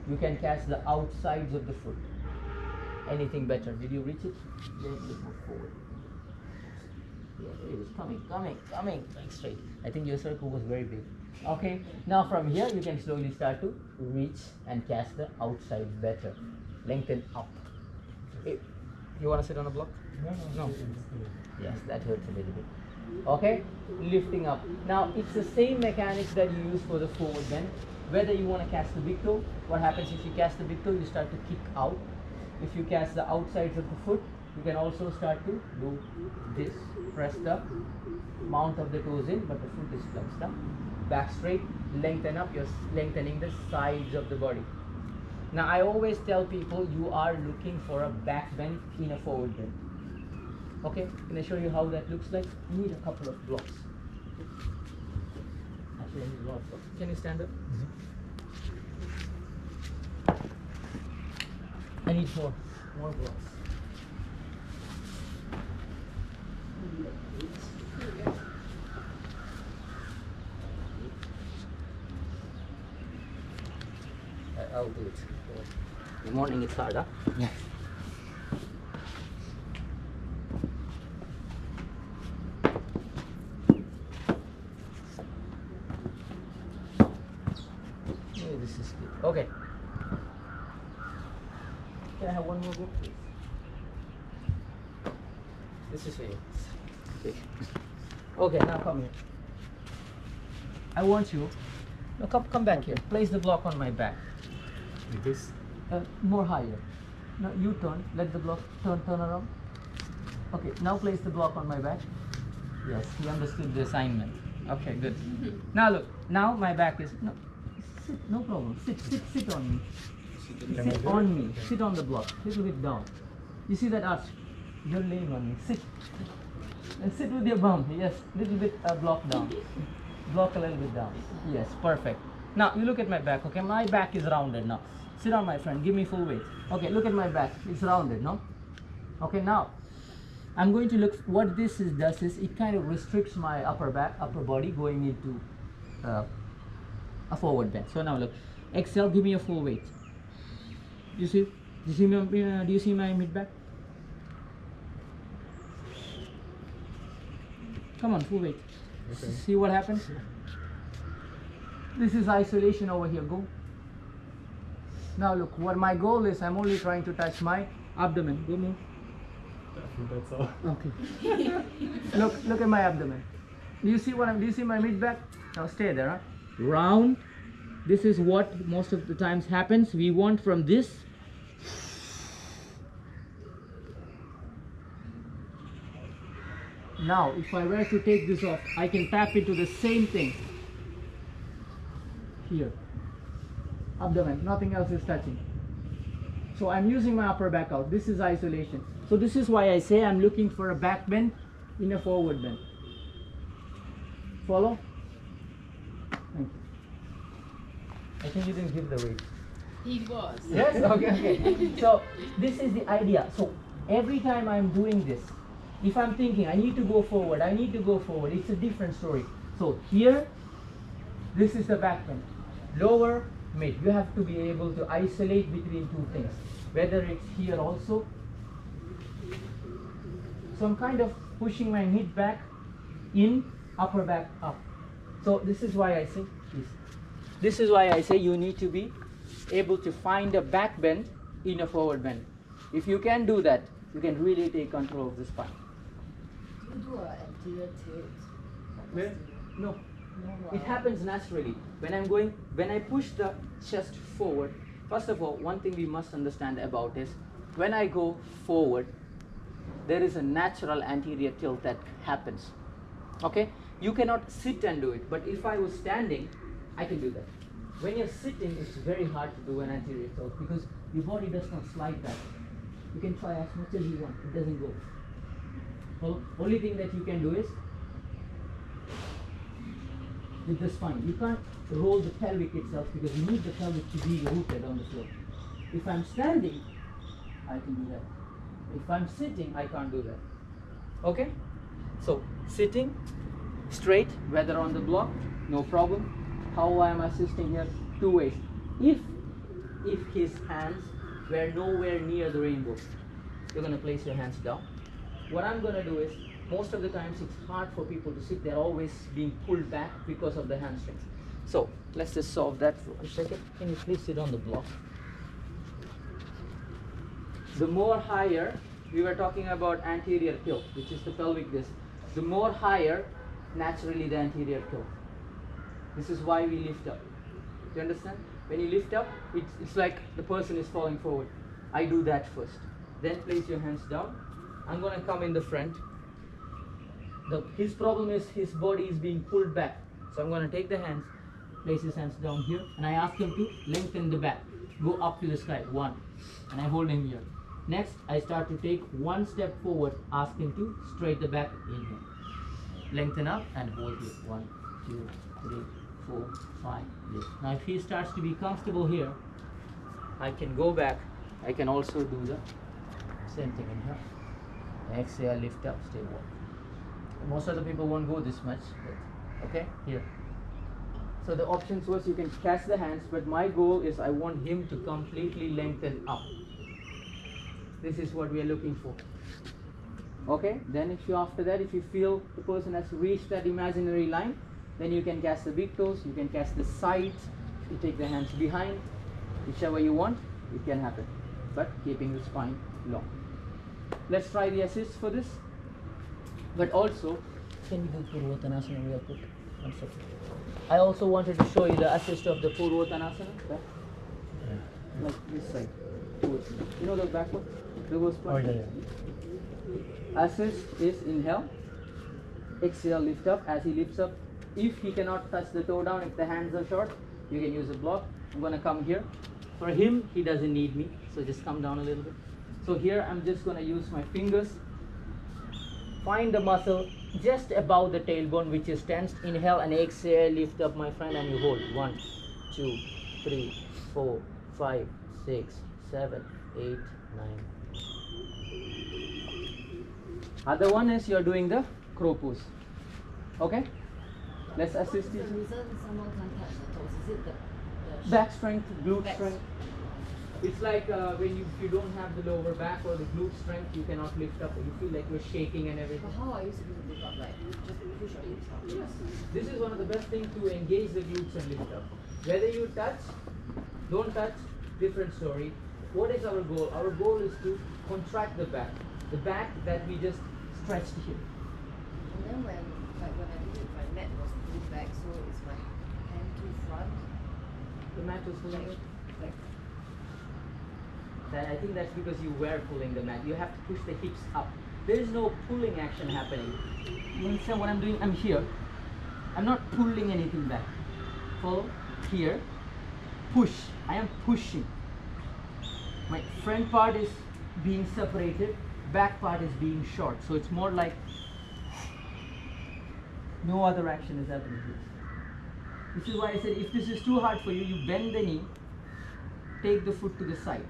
You can cast the outsides of the foot. Anything better. Did you reach it? Gently move forward. Yeah, it is coming, like straight. I think your circle was very big. Okay, now from here you can slowly start to reach and cast the outsides better. Lengthen up. You want to sit on a block? No. Yes, that hurts a little bit. Okay, lifting up. Now it's the same mechanics that you use for the forward bend. Whether you want to cast the big toe, what happens if you cast the big toe, you start to kick out. If you cast the outsides of the foot, you can also start to do this. Press the mount of the toes in, but the foot is flexed up. Back straight, lengthen up. You're lengthening the sides of the body. Now I always tell people you are looking for a back bend in a forward bend. Okay, can I show you how that looks like? You need a couple of blocks. Actually, I need a lot of blocks. Can you stand up? I need more blocks. I'll do it. In the morning it's hard, huh? Yeah. Maybe this is good. Okay. Can I have one more book, please? This is for you. Okay. Okay, now come here. I want you. No, come back here. Place the block on my back. Like this? More higher. Now you turn. Let the block turn around. Okay. Now place the block on my back. Yes, he understood the assignment. Okay, good. Now look. Now my back is sit. No problem. Sit on me. Sit on me. Sit on the block. Little bit down. You see that arch? You're laying on me. Sit. And sit with your bum. Yes. Little bit block down. Block a little bit down. Yes. Perfect. Now you look at my back. Okay. My back is rounded now. Sit on, my friend. Give me full weight. Okay. Look at my back. It's rounded. No. Okay. Now I'm going to look. What this does is it kind of restricts my upper body going into a forward bend. So now look. Exhale. Give me a full weight. Do you see? Do you see my mid back? Come on, full weight. Okay. See what happens? This is isolation over here. Go. Now look, what my goal is, I'm only trying to touch my abdomen. Go more. I think that's all. Okay. Look at my abdomen. Do you see do you see my mid back? Now stay there, huh? Round. This is what most of the times happens. We want from this. Now, if I were to take this off, I can tap into the same thing. Here. Abdomen, nothing else is touching. So I'm using my upper back out. This is isolation. So this is why I say I'm looking for a back bend in a forward bend. Follow? Thank you. I think you didn't give the weight. He was. Yes? Okay. So this is the idea. So every time I'm doing this, if I'm thinking I need to go forward, it's a different story. So here, this is the back bend. Lower, mid. You have to be able to isolate between two things. Whether it's here also. So I'm kind of pushing my mid back in, upper back up. So this is why I say this. This is why I say you need to be able to find a back bend in a forward bend. If you can do that, you can really take control of the spine. Do you do an anterior tilt? Where? No. No, It happens naturally. When I push the chest forward, first of all, one thing we must understand about is, when I go forward, there is a natural anterior tilt that happens. Okay? You cannot sit and do it, but if I was standing, I can do that. When you're sitting, it's very hard to do an anterior tilt because your body does not slide back. You can try as much as you want, it doesn't go. So, only thing that you can do is with the spine. You can't roll the pelvic itself because you need the pelvic to be rooted on the floor. If I'm standing, I can do that. If I'm sitting, I can't do that. Okay? So, sitting straight, whether on the block, no problem. How I am assisting here? Two ways. If his hands were nowhere near the rainbow, you're going to place your hands down. What I'm going to do is, most of the times it's hard for people to sit. They're always being pulled back because of the hamstrings. So let's just solve that for a second. Can you please sit on the block? The more higher, we were talking about anterior tilt, which is the pelvic disc. The more higher, naturally the anterior tilt. This is why we lift up. Do you understand? When you lift up, it's like the person is falling forward. I do that first. Then place your hands down. I'm going to come in the front. His problem is his body is being pulled back. So I'm going to take the hands, place his hands down here, and I ask him to lengthen the back. Go up to the sky, 1. And I hold him here. Next, I start to take 1 step forward, ask him to straight the back, inhale. Lengthen up and hold here. 1, 2, 3, 4, 5, lift. Now if he starts to be comfortable here, I can go back. I can also do the same thing in here. Exhale, lift up, stay warm. Most of the people won't go this much, but okay, here. So the options was you can catch the hands, but my goal is I want him to completely lengthen up. This is what we are looking for. Okay, then if you feel the person has reached that imaginary line, then you can catch the big toes, you can catch the sides, you take the hands behind, whichever you want, it can happen, but keeping the spine long. Let's try the assist for this. But also, can we do Purvottanasana real quick? 1 second. I also wanted to show you the assist of the Purvottanasana. Like this side. Towards me. You know the backward? Reverse plank? Oh, yeah. Assist is inhale. Exhale, lift up. As he lifts up, if he cannot touch the toe down, if the hands are short, you can use a block. I'm going to come here. For him, he doesn't need me. So just come down a little bit. So here, I'm just going to use my fingers. Find the muscle just above the tailbone, which is tensed. Inhale and exhale, lift up, my friend, and you hold. 1, 2, 3, 4, 5, 6, 7, 8, 9. Other one is you're doing the crow pose. Okay? Let's assist The you. reason someone can't touch the toes, is it the Back strength, glute Back. strength. It's like when you don't have the lower back or the glute strength, you cannot lift up. You feel like you're shaking and everything. But how are you supposed to lift up? Like, just push your hips up? Yes. This is one of the best things to engage the glutes and lift up. Whether you touch, don't touch, different story. What is our goal? Our goal is to contract the back. the back that we just stretched here. And then when I did it, my mat was pulled back, so it's my hand to front. The mat was pulling it. Like, Then I think that's because you were pulling the mat. You have to push the hips up. There is no pulling action happening. You understand what I'm doing? I'm here. I'm not pulling anything back. Follow? Here. Push. I am pushing. My front part is being separated. Back part is being short. So it's more like no other action is happening here. This is why I said if this is too hard for you, you bend the knee, take the foot to the sides.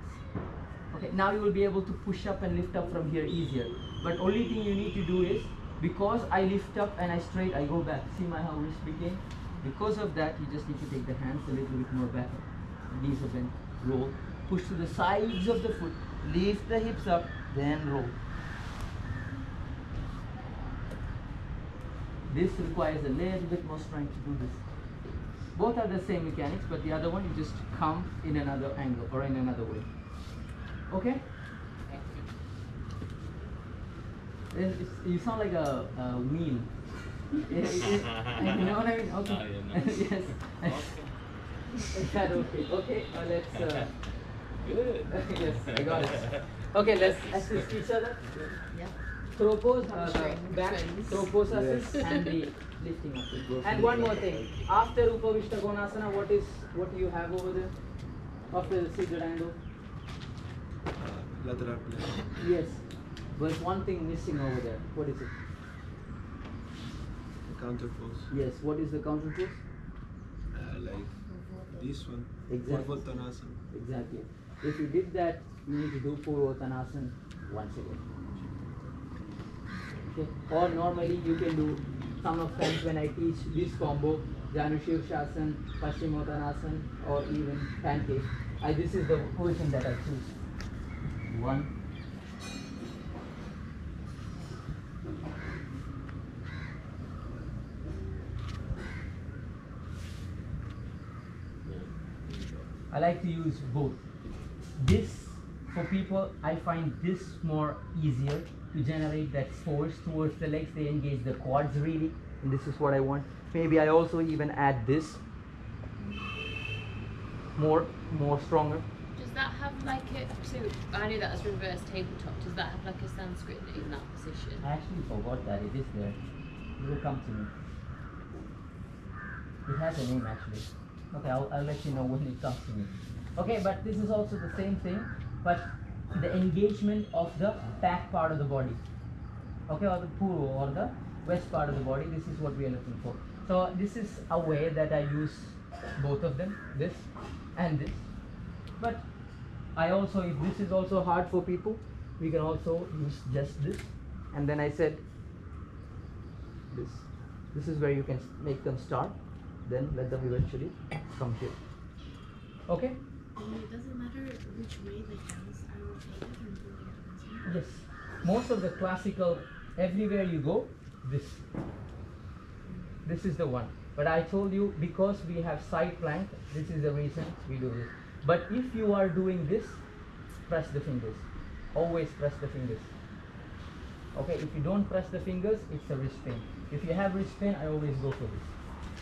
Okay, now you will be able to push up and lift up from here easier. But only thing you need to do is, because I lift up and I straight, I go back. See my how wrist became? Because of that, you just need to take the hands a little bit more back. Knees are bent, roll, push to the sides of the foot, lift the hips up, then roll. This requires a little bit more strength to do this. Both are the same mechanics, but the other one you just come in another angle or in another way. Okay? You sound like a wheel. You know what I mean? Okay. Yes. Is that okay? Okay, let's. Good. Yes, I got it. Okay, let's assist each other. yeah. Throw pose, Hamstring, back, twins. throw pose assist, and the lifting up. And one more thing. After UPAVISTA KONASANA, what do you have over there? After the seated angle? Lateral plane. Yes. There's one thing missing over there. What is it? Counter pose. Yes. What is the counter pose? Like this one. Exactly. Varkala. Exactly. If you did that, you need to do Purvottanasana once again. Okay. Or normally you can do, some of times when I teach this combo, Janushirshasana, Paschimottanasana, or even pancake, this is the position that I choose. 1. I like to use both. This, for people, I find this more easier to generate that force towards the legs. They engage the quads really, and this is what I want. Maybe I also even add this more stronger. Does that have like a, so I know that's reverse tabletop, does that have like a Sanskrit in that position? I actually forgot that it is there. It will come to me. It has a name actually. Okay, I'll let you know when it comes to me. Okay, but this is also the same thing, but the engagement of the back part of the body. Okay, or the puro or the west part of the body, this is what we are looking for. So this is a way that I use both of them, this and this. But I also, if this is also hard for people, we can also use just this. And then I said this. This is where you can make them start, then let them eventually come here. Okay? And it doesn't matter which way the hands are rotated until they are Yes. Most of the classical, everywhere you go, this is the one. But I told you, because we have side plank, this is the reason we do this. But if you are doing this, press the fingers. Always press the fingers. Okay, if you don't press the fingers, it's a wrist pain. If you have wrist pain, I always go for this.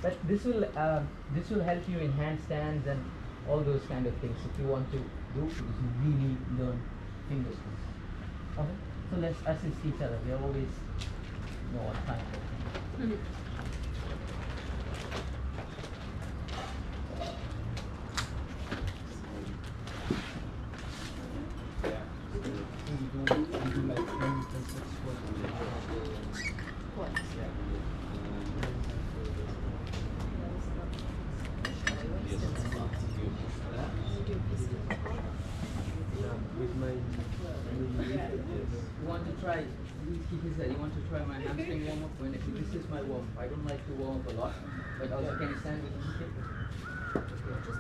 But this will help you in handstands and all those kind of things if you want to do, because you really learn fingers. Okay, so let's assist each other. We always know what time. With my You want to try? Keep his head. You want to try my hamstring warm up? When this is my warm up. I don't like to warm up a lot, but also can you stand with me?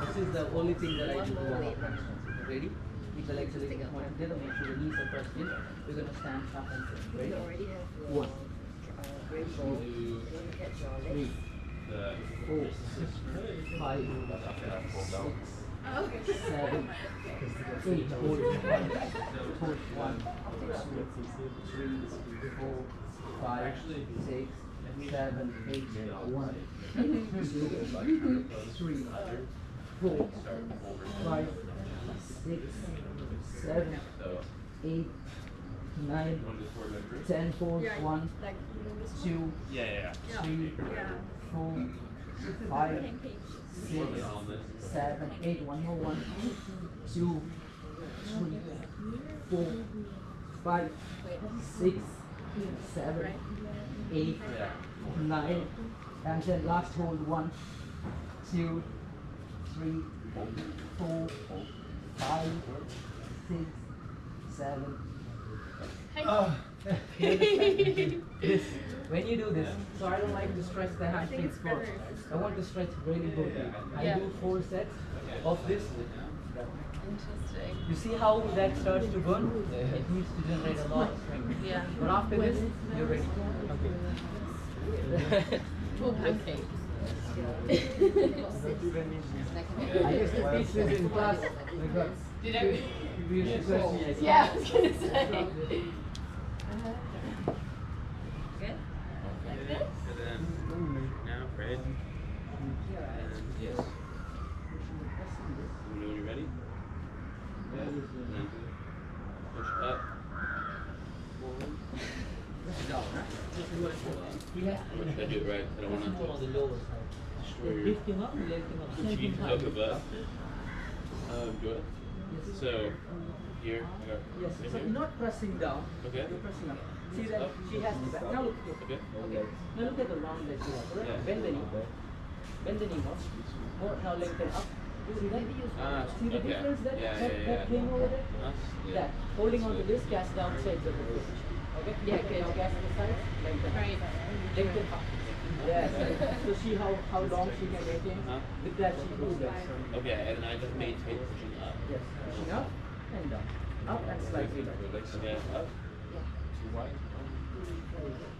This is the only thing that I do to warm up hamstrings. Ready? Keep the legs a little bit more together. Make sure the knees are pressed in. We're gonna stand up and sit. Ready? You already have your 1, great ball. You want to catch your 3, legs. 4, 5, 6, 7, 8, hold 1, 2, 3, 4, 5, 6, 7, 8, 1, 2, 3, 4, 5, 6, 7, 8, 9, 10, 4, 1, 2, 3, 4, 5, 6, 7, 8, one more, 1, 2, 3, 4, 5, 6, 7, 8, 9, and then last hold 1, 2, 3, 4, 5, 6, 7. This, when you do this, so I don't like to stretch the hamstrings first. I want to stretch really good. I do 4 sets of this. Interesting. You see how that starts to burn? It needs to generate a lot of strength. Yeah. But after this, you're ready. More pancakes. I used to teach this in class. Did I? We used to question it. Yeah, I was gonna say. Good? Like this? Now, Fred. Yes. You know when you're ready? And then push up. Forward. I do it right. I don't want to destroy your cheek up above. Do it. So, here, I got Yes, right so here. you're not pressing down. Okay. You're pressing up. See that she has the back. Now look here. Okay. Okay. Now look at the round that she has. Right? Yeah. Bend the knee. Bend the knee more. More. Now lengthen up. See that? See the okay. difference that, Yeah, that came over there? Yeah. That. Holding on to this, cast down sides of the foot. Okay? Yeah, okay. Now cast the sides, lengthen. Right. Lengthen up. Yes. So see how long she can maintain? With that she moves that. Okay, and then I just maintain pushing up. Yes. Pushing up and down. Up and slightly down. Okay, up. Too wide.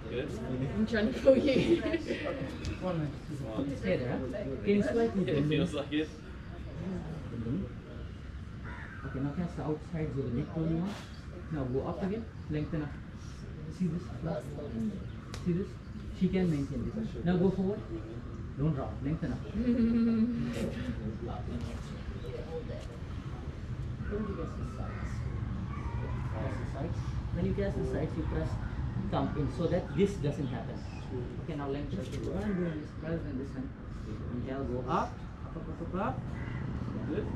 Good. I'm trying to pull you. Okay. 1 minute. One. Stay there, huh? Can you slightly It bend the feels knee? like it. Bend the knee. Okay, now cast the outsides of the neck only one. Now go up again. Lengthen up. See this? See this? She can maintain this. Now go forward. Don't round. Lengthen up. Don't you cast the sides? Cast the sides. When you cast the sides, you press thumb in so that this doesn't happen. Okay, now lengthen. Why I'm doing this rather than this one. Inhale, go up, up. Good.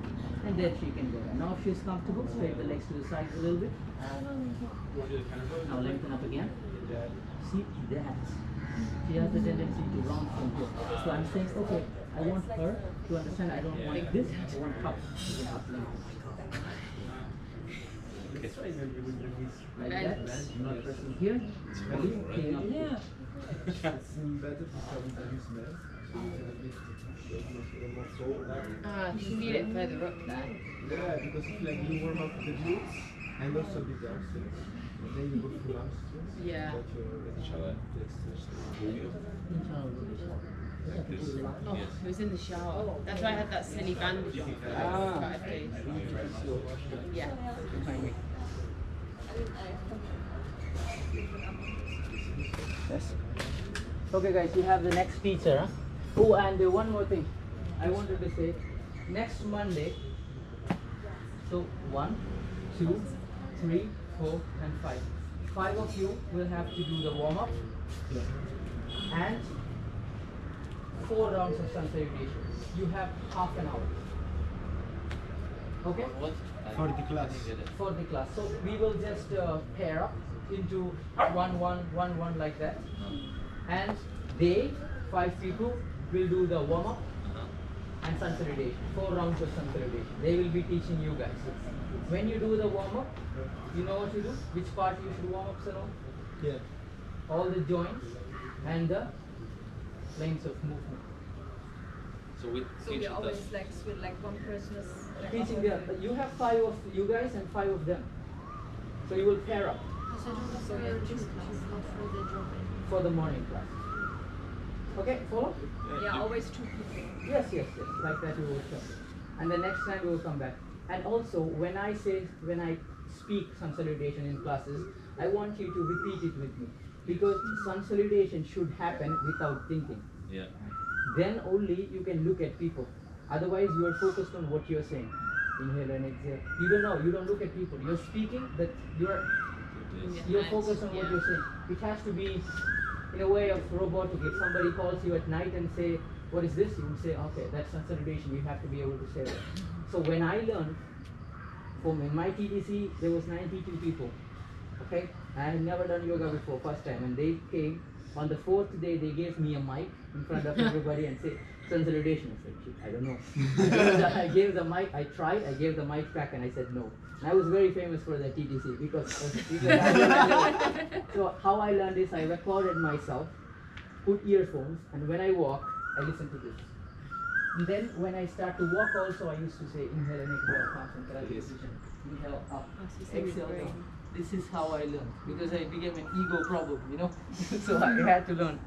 And then she can go down. Now if she's comfortable, straight the legs to the sides a little bit. Now lengthen up again. See that. She has the tendency to round from here. So I'm saying, okay, I want her to understand I don't want this, I want up. She can up lengthen. Like that. Not pressing here. Ready? Picking up. Yeah. Ah, you feel it further up there. Yeah, because if like you warm up the glutes and also the downstairs, and then you go full hamstrings. Yeah. Oh, it was in the shower. That's why I had that silly bandage on for like 5 days. Yeah. Yes. Okay guys, you have the next teacher. Huh? Oh, and one more thing. I wanted to say, next Monday, so 1, 2, 3, 4 and 5. 5 of you will have to do the warm-up and 4 rounds of sun salutation. You have half an hour. Okay? What? For the class. For the class. So we will just pair up into 1, 1, 1, 1 like that. And they, 5 people, will do the warm-up and sun salutation. 4 rounds of sun salutation. They will be teaching you guys. When you do the warm-up, you know what to do? Which part you should warm up, Salon? Yeah. All the joints and the lanes of movement. So we So teach we it always this. like with like one person is like Teaching them. You have 5 of you guys and 5 of them. So you will pair up so we are just for the job. for the morning class. Okay, follow? Yeah, always 2 people. Yes, yes, yes. Like that you will show. and the next time we will come back. And also, when I speak sun salutation in classes, I want you to repeat it with me, because sun salutation should happen without thinking. Yeah. Then only you can look at people. Otherwise, you are focused on what you are saying. Inhale and exhale. You don't know. You don't look at people. You're speaking, but you're focused on what you're saying. It has to be in a way of robotic. If somebody calls you at night and say, "What is this?" you would say, "Okay, that's sun salutation." You have to be able to say that. So when I learned, in my TTC, there was 92 people. Okay, I had never done yoga before, first time, and they came. On the 4th day, they gave me a mic in front of everybody and said, "Sun salutation." I said, "Shit, I don't know." I gave the mic. I tried. I gave the mic back, and I said no. And I was very famous for the TTC because so how I learned is I recorded myself, put earphones, and when I walk, I listen to this. And then when I start to walk also, I used to say inhale and exhale, concentrate position. Inhale up, exhale down. This is how I learned, because I became an ego problem, you know. So I had to learn.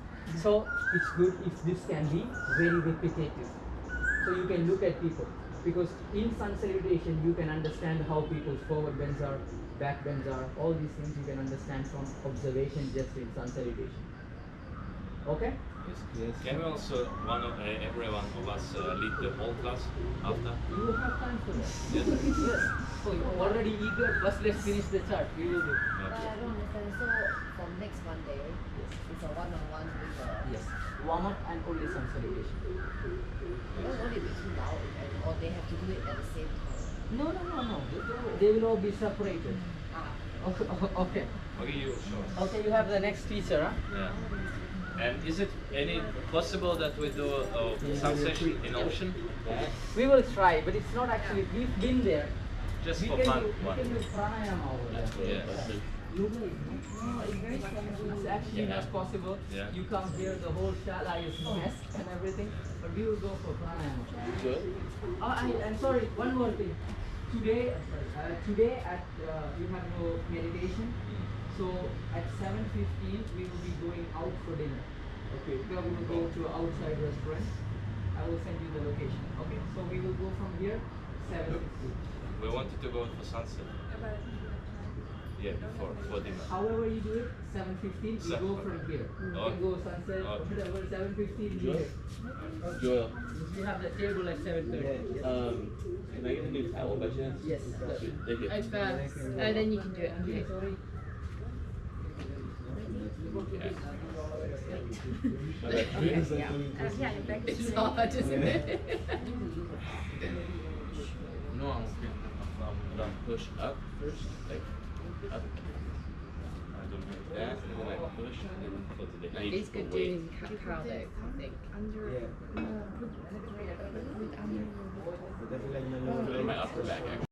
So it's good if this can be very repetitive. So you can look at people, because in sun salutation you can understand how people's forward bends are, back bends are, all these things you can understand from observation just in sun salutation. Okay? Yes. Can we also, every one of us, lead the whole class after? You will have time for that. Yes. Yes. So you're already eager. First, let's finish the chart. We will do. I don't understand. So from next Monday, it's a one-on-one with the. Yes. Warm up and only sun salutation. Won't it be too loud, or they have to do it at the same time? No. They will all be separated. Okay. Okay, you show us. Okay, you have the next teacher, huh? Yeah. And is it any possible that we do some session in ocean? We will try, but it's not actually. We've been there. Just We for can fun. we can do pranayama over there. Yeah. It's actually not possible. Yeah. You come here, the whole shala is mess and everything, but we will go for pranayama. Good. I'm sorry, one more thing. Today at we have no meditation, so at 7:15 we will be going out for dinner. Okay. We will go to an outside restaurant. I will send you the location. Okay. So we will go from here 7:15. We wanted to go for sunset. Yeah, for dinner. However you do it, 7:15 we go from here. You can go sunset, whatever, 7:15 here. Joel. We have the table at 7:30. Can I get a new towel by chance? Yes. Thank you. Oh, first. Oh, then you can do it. Okay. Sorry. Yeah, your back is It's hard, isn't it? No, I'm okay. I'm done. Push up first, like up. I don't like that, and then I push, and then go to the height. It's good doing cow though, I think. under. Yeah. Put under. Definitely like my My upper back, actually.